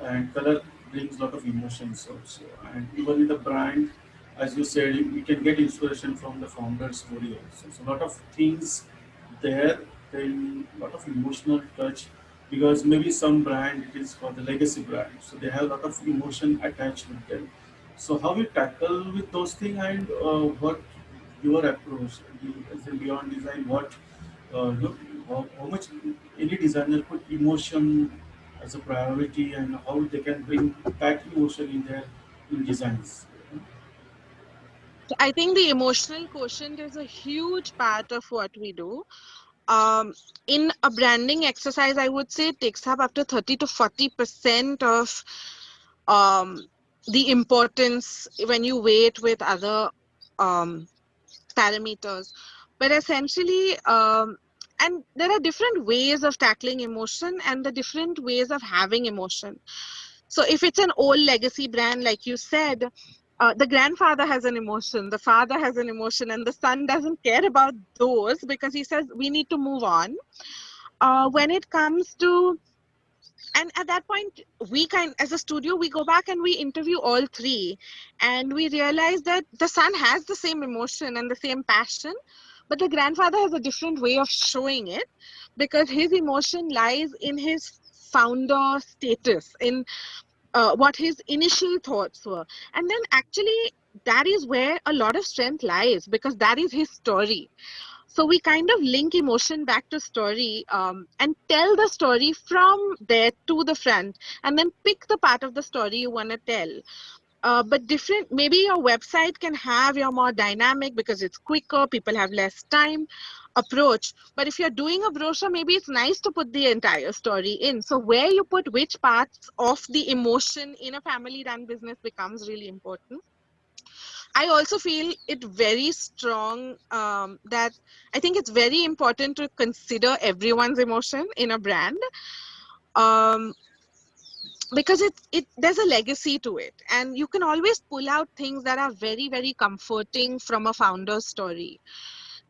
[SPEAKER 3] and color brings a lot of emotions also. And even in the brand, as you said, we can get inspiration from the founder's story also. So a lot of things there, then a lot of emotional touch, because maybe some brand it is for the legacy brand, so they have a lot of emotion attached with them. So how you tackle with those things, and what your approach, as in beyond design, what look, how much any designer put emotion as a priority, and how they can bring back emotion in their in designs.
[SPEAKER 2] So I think the emotional quotient is a huge part of what we do. Um, in a branding exercise, I would say it takes up to 30 to 40% of um, the importance when you weigh it with other um, parameters. But essentially, and there are different ways of tackling emotion and the different ways of having emotion. So if it's an old legacy brand, like you said, the grandfather has an emotion, the father has an emotion, and the son doesn't care about those because he says we need to move on. When it comes to, and at that point, we as a studio, we go back and we interview all three, and we realize that the son has the same emotion and the same passion, but the grandfather has a different way of showing it because his emotion lies in his founder status, in what his initial thoughts were. And then actually, that is where a lot of strength lies because that is his story. So we kind of link emotion back to story and tell the story from there to the front, and then pick the part of the story you want to tell. But different, maybe your website can have your more dynamic because it's quicker, people have less time approach. But if you're doing a brochure, maybe it's nice to put the entire story in. So where you put which parts of the emotion in a family run business becomes really important. I also feel it very strong that I think it's very important to consider everyone's emotion in a brand. Um, because it there's a legacy to it, and you can always pull out things that are very, very comforting from a founder's story.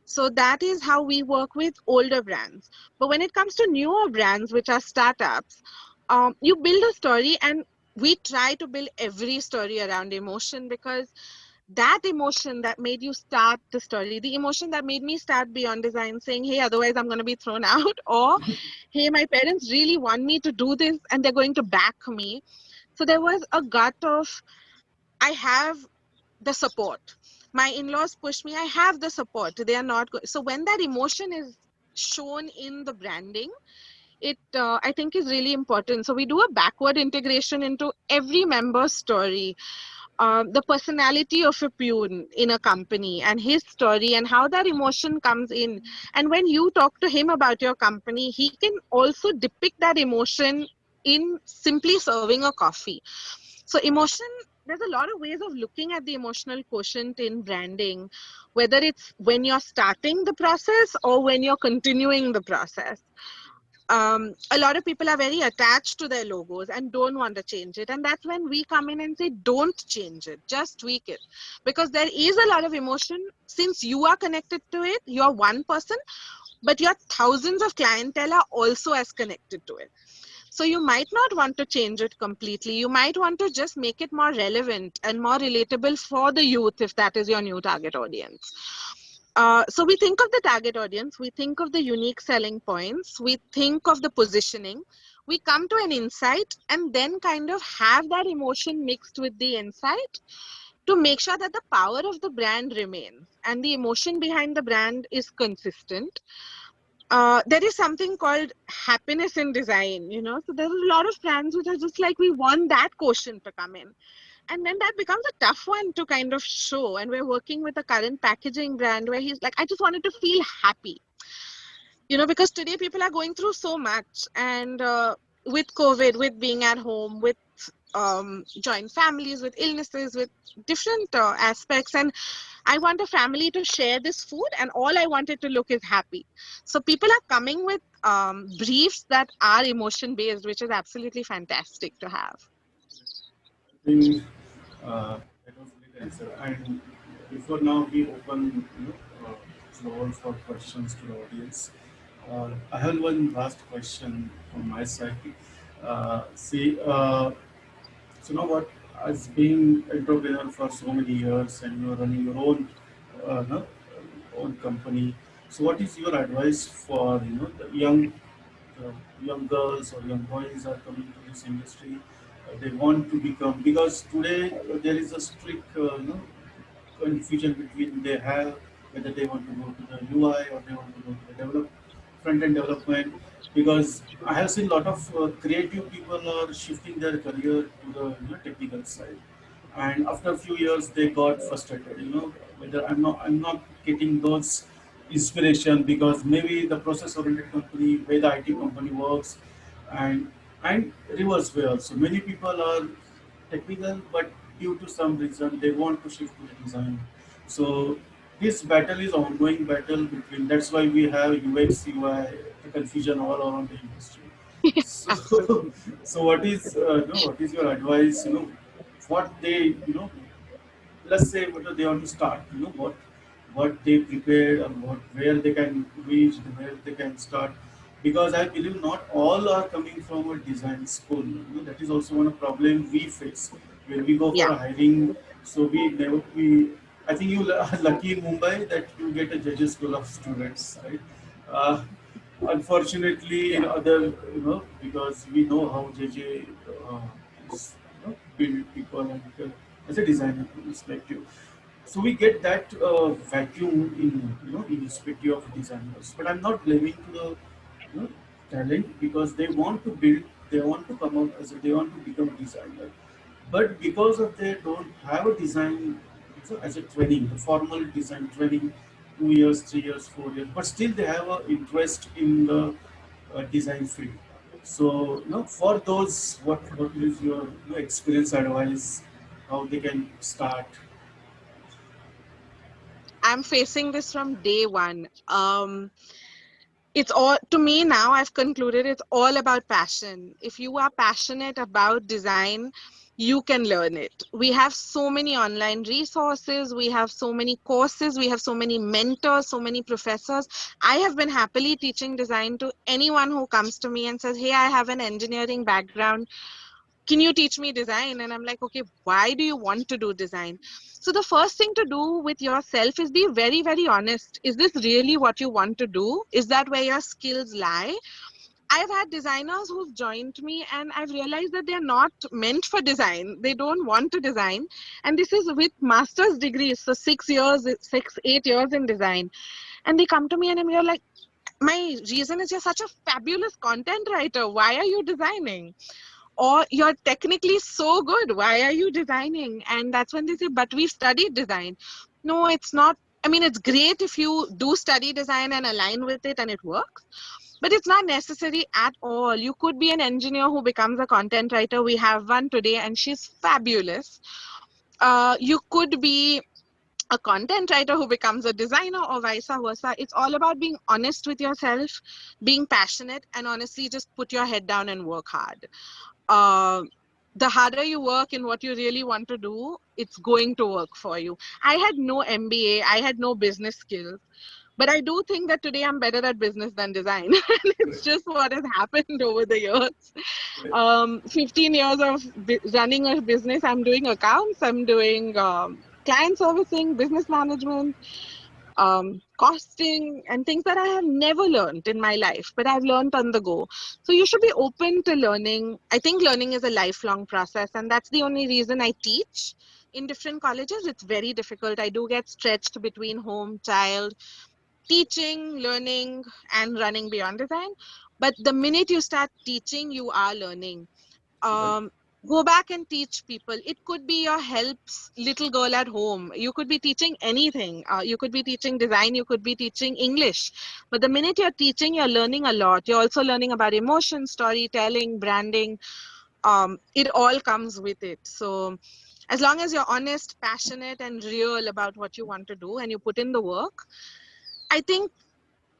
[SPEAKER 2] So that is how we work with older brands. But when it comes to newer brands, which are startups, you build a story, and we try to build every story around emotion because that emotion that made you start the story, the emotion that made me start Beyond Design saying, hey, otherwise I'm going to be thrown out, or hey, my parents really want me to do this and they're going to back me. So there was a gut of, I have the support. My in-laws push me, I have the support. They are not so when that emotion is shown in the branding, it I think is really important. So we do a backward integration into every member's story, the personality of a peon in a company and his story and how that emotion comes in. And when you talk to him about your company, he can also depict that emotion in simply serving a coffee. So emotion, there's a lot of ways of looking at the emotional quotient in branding, whether it's when you're starting the process or when you're continuing the process. A lot of people are very attached to their logos and don't want to change it. And that's when we come in and say, don't change it, just tweak it. Because there is a lot of emotion. Since you are connected to it, you're one person, but your thousands of clientele are also as connected to it. So you might not want to change it completely. You might want to just make it more relevant and more relatable for the youth if that is your new target audience. So we think of the target audience, we think of the unique selling points, we think of the positioning, we come to an insight and then kind of have that emotion mixed with the insight to make sure that the power of the brand remains and the emotion behind the brand is consistent. There is something called happiness in design, you know. So there's a lot of brands which are just like, we want that quotient to come in. And then that becomes a tough one to kind of show. And we're working with a current packaging brand where he's like, I just wanted to feel happy, you know, because today people are going through so much. And with COVID, with being at home, with joint families, with illnesses, with different aspects. And I want a family to share this food, and all I want it to look is happy. So people are coming with briefs that are emotion based, which is absolutely fantastic to have.
[SPEAKER 3] I think that was a great answer. And before now, we open floor for questions to the audience. I have one last question from my side. See, so now what? As being entrepreneur for so many years, and you're running your own, no, own company. So, what is your advice for the young girls or young boys are coming to this industry? They want to become, because today there is a strict confusion between they have whether they want to go to the UI or they want to go to the front end development, because I have seen a lot of creative people are shifting their career to the technical side, and after a few years they got frustrated. Whether I'm not getting those inspiration, because maybe the process oriented company, way the IT company works, and and reverse way also. Many people are technical, but due to some reason they want to shift to the design. So this battle is ongoing battle between. That's why we have UX, UI, the confusion all around the industry. So,
[SPEAKER 2] Absolutely.
[SPEAKER 3] so what is what is your advice? What they let's say what they want to start. What they prepared and what where they can reach, where they can start. Because I believe not all are coming from a design school. That is also one of problem we face when we go for
[SPEAKER 2] Yeah.
[SPEAKER 3] a hiring. So we never we. I think you are lucky in Mumbai that you get a judges school of students, right? Uh, Unfortunately, in other, because we know how JJ is, build people and as a designer perspective. So we get that vacuum in, in perspective of designers. But I'm not blaming to the, talent, because they want to build, they want to come out they want to become a designer, but because of they don't have a design, so as a training, the formal design training, 2 years, 3 years, 4 years, but still they have an interest in the design field. So, for those, what is your experience advice, how they can start?
[SPEAKER 2] I'm facing this from day one. It's all, to me now, I've concluded it's all about passion. If you are passionate about design, you can learn it. We have so many online resources, we have so many courses, we have so many mentors, so many professors. I have been happily teaching design to anyone who comes to me and says, hey, I have an engineering background, can you teach me design? And I'm like, okay, why do you want to do design? So the first thing to do with yourself is be very, very honest. Is this really what you want to do? Is that where your skills lie? I've had designers who've joined me and I've realized that they're not meant for design. They don't want to design. And this is with master's degrees, so 6 years, 8 years in design. And they come to me and I'm like, my reason is you're such a fabulous content writer. Why are you designing? Or you're technically so good, why are you designing? And that's when they say, but we've studied design. No, it's not. I mean, it's great if you do study design and align with it and it works, but it's not necessary at all. You could be an engineer who becomes a content writer. We have one today and she's fabulous. You could be a content writer who becomes a designer or vice versa. It's all about being honest with yourself, being passionate, and honestly just put your head down and work hard. uh, the harder you work in what you really want to do, it's going to work for you. I had no MBA, I had no business skills, But I do think that today I'm better at business than design. And it's just what has happened over the years. 15 years of running a business, I'm doing accounts, I'm doing client servicing, business management, costing, and things that I have never learned in my life, but I've learned on the go. So you should be open to learning. I think learning is a lifelong process, and that's the only reason I teach in different colleges. It's very difficult. I do get stretched between home, child, teaching, learning, and running beyond design. But the minute you start teaching, you are learning.
[SPEAKER 3] Right.
[SPEAKER 2] Go back and teach people. It could be your helps little girl at home. You could be teaching anything. You could be teaching design, you could be teaching English. But the minute you're teaching, you're learning a lot. You're also learning about emotion, storytelling, branding. It all comes with it. So as long as you're honest, passionate, and real about what you want to do and you put in the work, I think,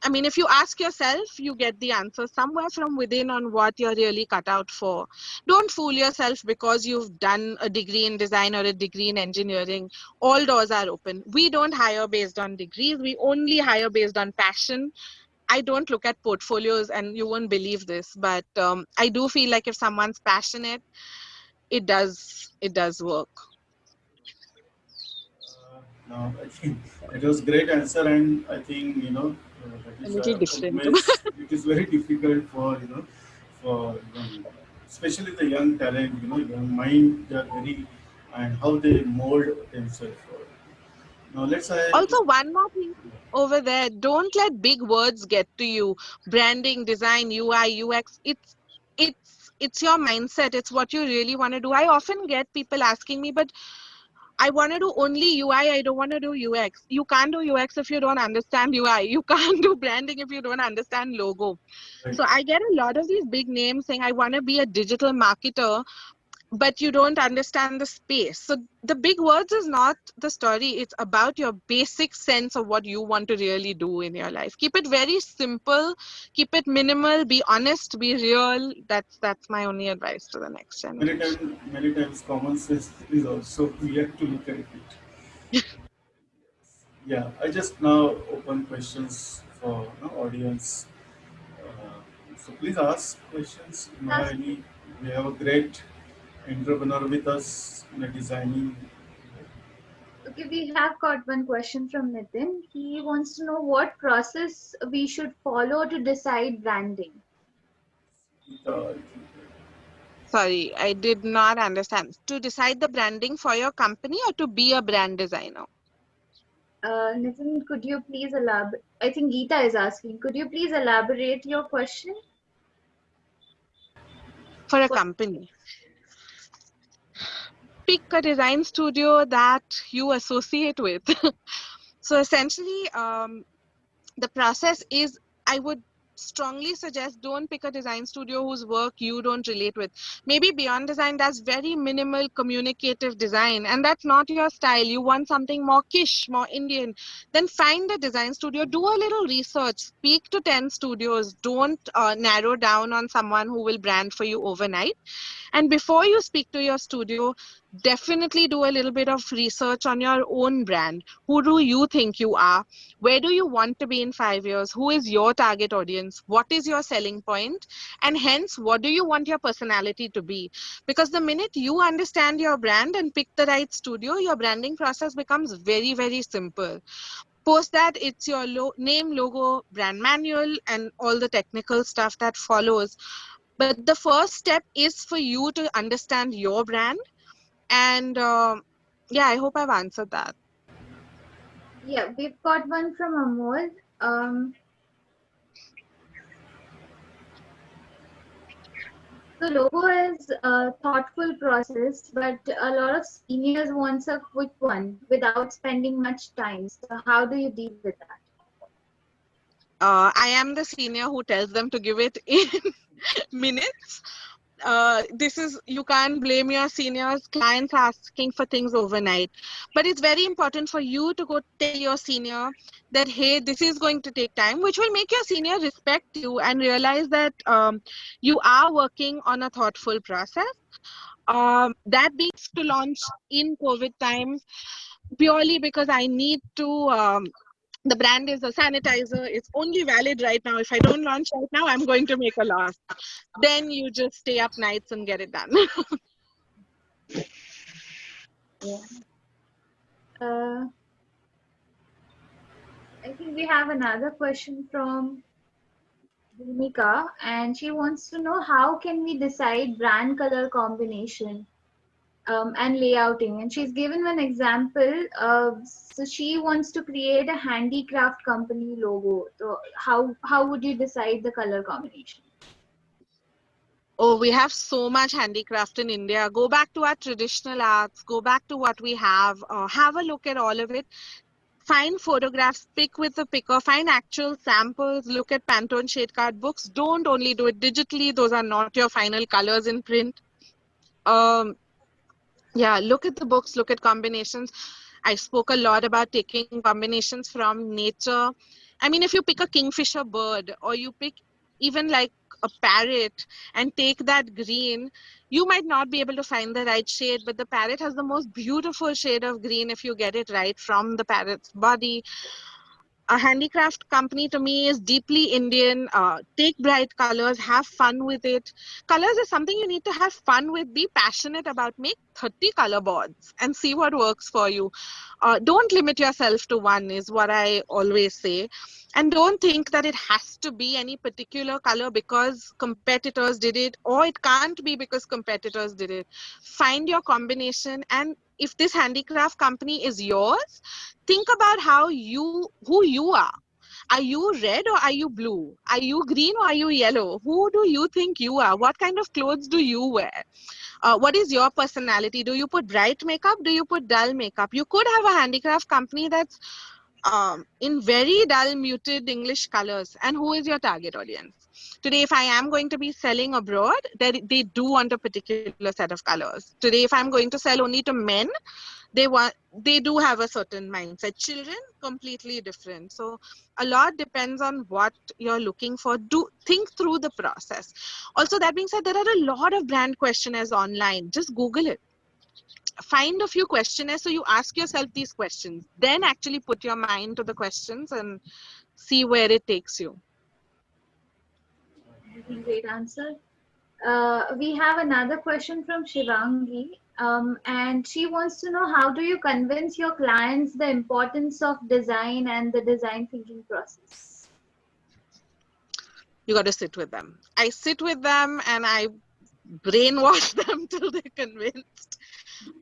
[SPEAKER 2] I mean, if you ask yourself, you get the answer somewhere from within on what you're really cut out for. Don't fool yourself because you've done a degree in design or a degree in engineering. All doors are open. We don't hire based on degrees, we only hire based on passion. I don't look at portfolios, and you won't believe this, but I do feel like if someone's passionate, it does work.
[SPEAKER 3] No, I think it was great answer, and I think that
[SPEAKER 2] A
[SPEAKER 3] is
[SPEAKER 2] little
[SPEAKER 3] what
[SPEAKER 2] different.
[SPEAKER 3] makes it is very difficult for for especially the young talent, young mind. They are very and how they mold themselves. Now let's say
[SPEAKER 2] Also, one more thing over there, don't let big words get to you. Branding, design, UI, UX, it's your mindset. It's what you really want to do. I often get people asking me, but I want to do only UI. I don't want to do UX. You can't do UX if you don't understand UI. You can't do branding if you don't understand logo.
[SPEAKER 3] right,
[SPEAKER 2] So I get a lot of these big names saying, I want to be a digital marketer, but you don't understand the space. So the big words is not the story. It's about your basic sense of what you want to really do in your life. Keep it very simple, keep it minimal, be honest, be real. That's my only advice to the next generation.
[SPEAKER 3] many times common sense is also we have to look at it. Yeah, I just now open questions for audience. So please ask questions. You have
[SPEAKER 1] Ask-
[SPEAKER 3] any? We have a great entrepreneur with us in a designing.
[SPEAKER 1] Okay, we have got one question from Nitin. He wants to know what process we should follow to decide branding.
[SPEAKER 3] Uh,
[SPEAKER 2] Sorry, I did not understand. To decide the branding for your company or to be a brand designer?
[SPEAKER 1] Nitin, could you please elaborate? I think Geeta is asking. Could you please elaborate your question?
[SPEAKER 2] For a company, pick a design studio that you associate with. So essentially, the process is, I would strongly suggest, don't pick a design studio whose work you don't relate with. Maybe Beyond Design does very minimal communicative design, and that's not your style. You want something more kish, more Indian. Then find a design studio, do a little research, speak to 10 studios. Don't narrow down on someone who will brand for you overnight. And before you speak to your studio, definitely do a little bit of research on your own brand. Who do you think you are? Where do you want to be in 5 years? Who is your target audience? What is your selling point? And hence, what do you want your personality to be? Because the minute you understand your brand and pick the right studio, your branding process becomes very, very simple. Post that, it's your name, logo, brand manual, and all the technical stuff that follows. But the first step is for you to understand your brand. And yeah, I hope I've answered that.
[SPEAKER 1] Yeah, we've got one from Amol. Um, the logo is a thoughtful process, but a lot of seniors wants a quick one without spending much time. So how do you deal with that?
[SPEAKER 2] I am the senior who tells them to give it in minutes. This is, you can't blame your seniors. Clients are asking for things overnight, but it's very important for you to go tell your senior that, hey, this is going to take time, which will make your senior respect you and realize that you are working on a thoughtful process. That being to launch in COVID times, purely because I need to The brand is a sanitizer. It's only valid right now. If I don't launch right now, I'm going to make a loss. Then you just stay up nights and get it done.
[SPEAKER 1] Yeah. Uh, I think we have another question from Bhumika, and she wants to know how can we decide brand color combination and layouting. And she's given an example. So she wants to create a handicraft company logo. So how would you decide the color combination?
[SPEAKER 2] Oh, we have so much handicraft in India. Go back to our traditional arts, go back to what we have a look at all of it. Find photographs, pick with the picker, find actual samples, look at Pantone shade card books. Don't only do it digitally, those are not your final colors in print. Um, yeah, look at the books, look at combinations. I spoke a lot about taking combinations from nature. I mean, if you pick a kingfisher bird or you pick even like a parrot and take that green, you might not be able to find the right shade, but the parrot has the most beautiful shade of green if you get it right from the parrot's body. A handicraft company to me is deeply Indian. Take bright colors, have fun with it. Colors is something you need to have fun with, be passionate about, make 30 color boards and see what works for you. Don't limit yourself to one, is what I always say. And don't think that it has to be any particular color because competitors did it, or it can't be because competitors did it. Find your combination, and if this handicraft company is yours, think about who you are. Are you red or are you blue? Are you green or are you yellow? Who do you think you are? What kind of clothes do you wear? What is your personality? Do you put bright makeup? Do you put dull makeup? You could have a handicraft company that's in very dull, muted English colors. And who is your target audience? Today, if I am going to be selling abroad, they do want a particular set of colors. Today, if I'm going to sell only to men, they do have a certain mindset. Children, completely different. So a lot depends on what you're looking for. Do think through the process. Also, that being said, there are a lot of brand questionnaires online. Just Google it. Find a few questionnaires, so you ask yourself these questions, then actually put your mind to the questions and see where it takes you.
[SPEAKER 1] Great answer. We have another question from Shivangi, and she wants to know how do you convince your clients the importance of design and the design thinking process?
[SPEAKER 2] You got to sit with them. I sit with them and I brainwash them till they're convinced.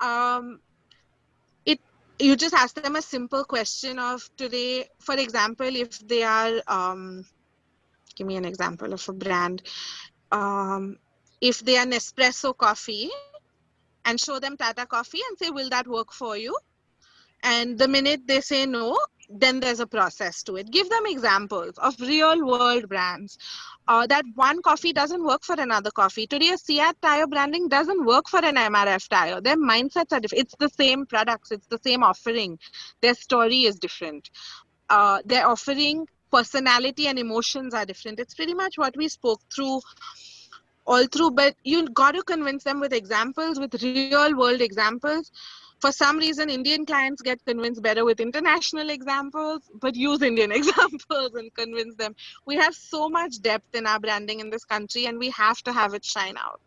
[SPEAKER 2] um, it You just ask them a simple question of today. For example, if they are give me an example of a brand. um, if they are Nespresso coffee, and show them Tata coffee and say, will that work for you? And the minute they say no, then there's a process to it. Give them examples of real world brands. That one coffee doesn't work for another coffee. Today, a CEAT tire branding doesn't work for an MRF tire. Their mindsets are different. It's the same products, it's the same offering. Their story is different. Their offering, personality, and emotions are different. It's pretty much what we spoke through all through, but you got to convince them with examples, with real world examples. For some reason, Indian clients get convinced better with international examples, but use Indian examples and convince them. We have so much depth in our branding in this country, and we have to have it shine out.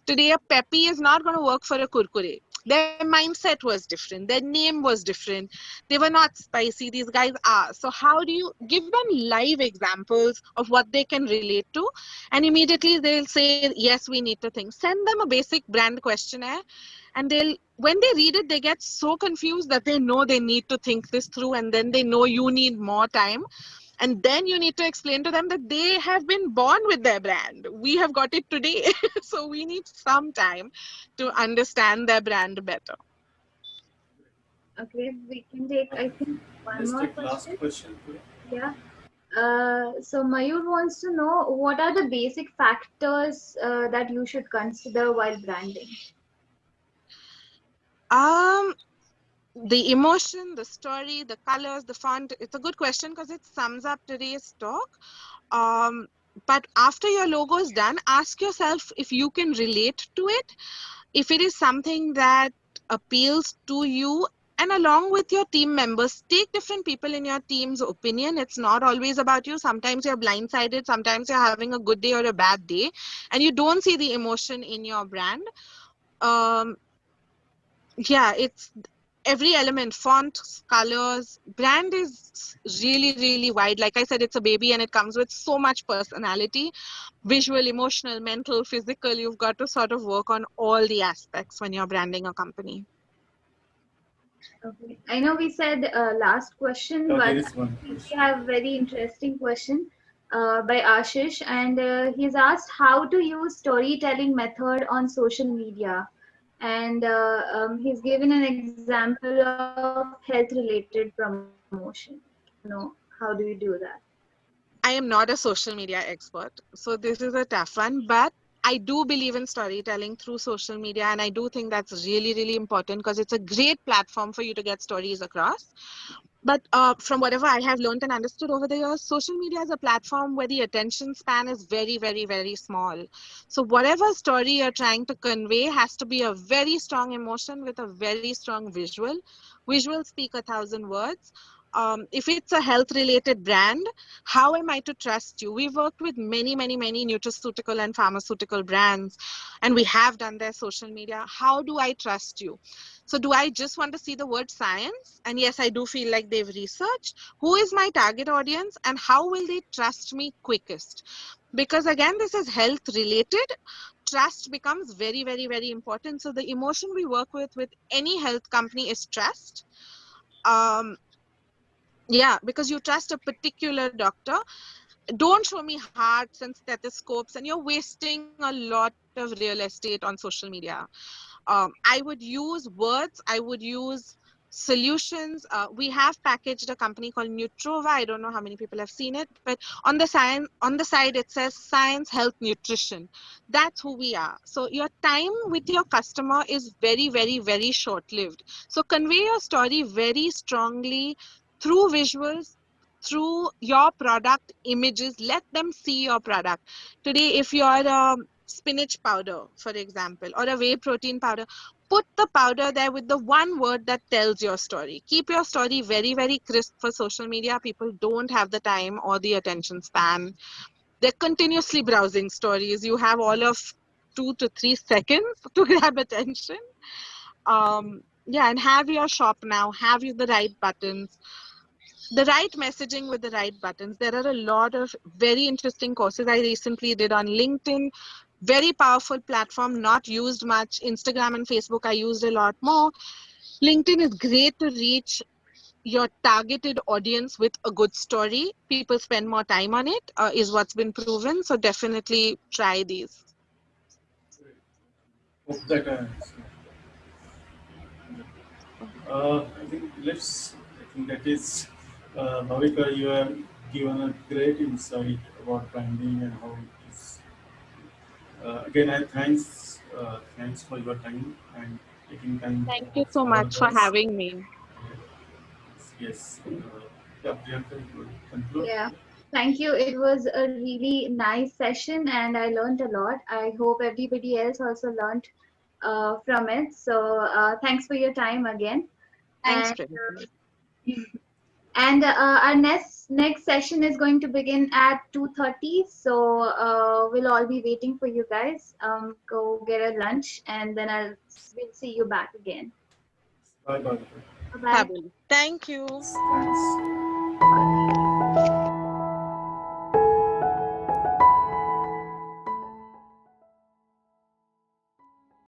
[SPEAKER 2] Today, a Peppy is not going to work for a Kurkure. Their mindset was different. Their name was different. They were not spicy. These guys are. So how do you give them live examples of what they can relate to? And immediately they'll say, yes, we need to think. Send them a basic brand questionnaire, and when they read it, they get so confused that they know they need to think this through, and then they know you need more time. And then you need to explain to them that they have been born with their brand. We have got it today. So we need some time to understand their brand better.
[SPEAKER 1] Okay, we can take, I think, one
[SPEAKER 3] Let's
[SPEAKER 1] more
[SPEAKER 3] take last
[SPEAKER 1] question.
[SPEAKER 3] question today.
[SPEAKER 1] Yeah. So Mayur wants to know what are the basic factors that you should consider while branding?
[SPEAKER 2] Um, the emotion, the story, the colors, the font. It's a good question because it sums up today's talk. Um, but after your logo is done, ask yourself if you can relate to it. If it is something that appeals to you And along with your team members, take different people in your team's opinion. It's not always about you. Sometimes you're blindsided, sometimes you're having a good day or a bad day, and you don't see the emotion in your brand. um yeah, it's every element, fonts, colors, brand is really wide. Like I said, it's a baby and it comes with so much personality, visual, emotional, mental, physical. You've got to sort of work on all the aspects when you're branding a company.
[SPEAKER 1] Okay. I know we said last question, but
[SPEAKER 3] There
[SPEAKER 1] I
[SPEAKER 3] is one
[SPEAKER 1] think we
[SPEAKER 3] question.
[SPEAKER 1] have very interesting question by Ashish, and he's asked how to use storytelling method on social media, and he's given an example of health-related promotion. How do you do that?
[SPEAKER 2] I am not a social media expert, so this is a tough one, but I do believe in storytelling through social media, and I do think that's really important because it's a great platform for you to get stories across. But from whatever I have learned and understood over the years, social media is a platform where the attention span is very small. So whatever story you're trying to convey has to be a very strong emotion with a very strong visual. Visuals speak 1,000 words. If it's a health related brand, how am I to trust you? We've worked with many nutraceutical and pharmaceutical brands, and we have done their social media. How do I trust you? So do I just want to see the word science? And yes, I do feel like they've researched. Who is my target audience and how will they trust me quickest? Because again, this is health related. Trust becomes very important. So the emotion we work with any health company is trust. Um, yeah, because you trust a particular doctor. Don't show me hearts and stethoscopes, and you're wasting a lot of real estate on social media. I would use words, I would use solutions. We have packaged a company called Nutrova. I don't know how many people have seen it, but on the side it says science, health, nutrition. That's who we are. So your time with your customer is very short lived. So convey your story very strongly through visuals, through your product images. Let them see your product. Today, if you're spinach powder, for example, or a whey protein powder, put the powder there with the one word that tells your story. Keep your story very crisp for social media. People don't have the time or the attention span. They're continuously browsing stories. You have all of 2 to 3 seconds to grab attention. Yeah, and have your shop now, have you the right buttons, the right messaging with the right buttons. There are a lot of very interesting courses I recently did on LinkedIn. Very powerful platform, not used much. Instagram and Facebook I used a lot more. LinkedIn is great to reach your targeted audience with a good story. People spend more time on it, is what's been proven. So definitely try these.
[SPEAKER 3] Hope that answered. I think let's. I think that is, Bhavika. You have given a great insight about branding and how it is. Again, I thanks for your time and taking time
[SPEAKER 2] Thank you so
[SPEAKER 3] for
[SPEAKER 2] much for
[SPEAKER 3] us.
[SPEAKER 2] having me.
[SPEAKER 3] Yes. Yeah, Priyanka, you will conclude.
[SPEAKER 1] Yeah. Thank you. It was a really nice session and I learned a lot. I hope everybody else also learned from it. So thanks for your time again.
[SPEAKER 2] Thanks,
[SPEAKER 1] And
[SPEAKER 2] Priyanka.
[SPEAKER 1] our next session is going to begin at 2:30. So we'll all be waiting for you guys. Go get a lunch and then we'll see you back again.
[SPEAKER 3] Bye bye.
[SPEAKER 1] Bye bye.
[SPEAKER 2] Fabulous. Thank you.
[SPEAKER 3] Thanks.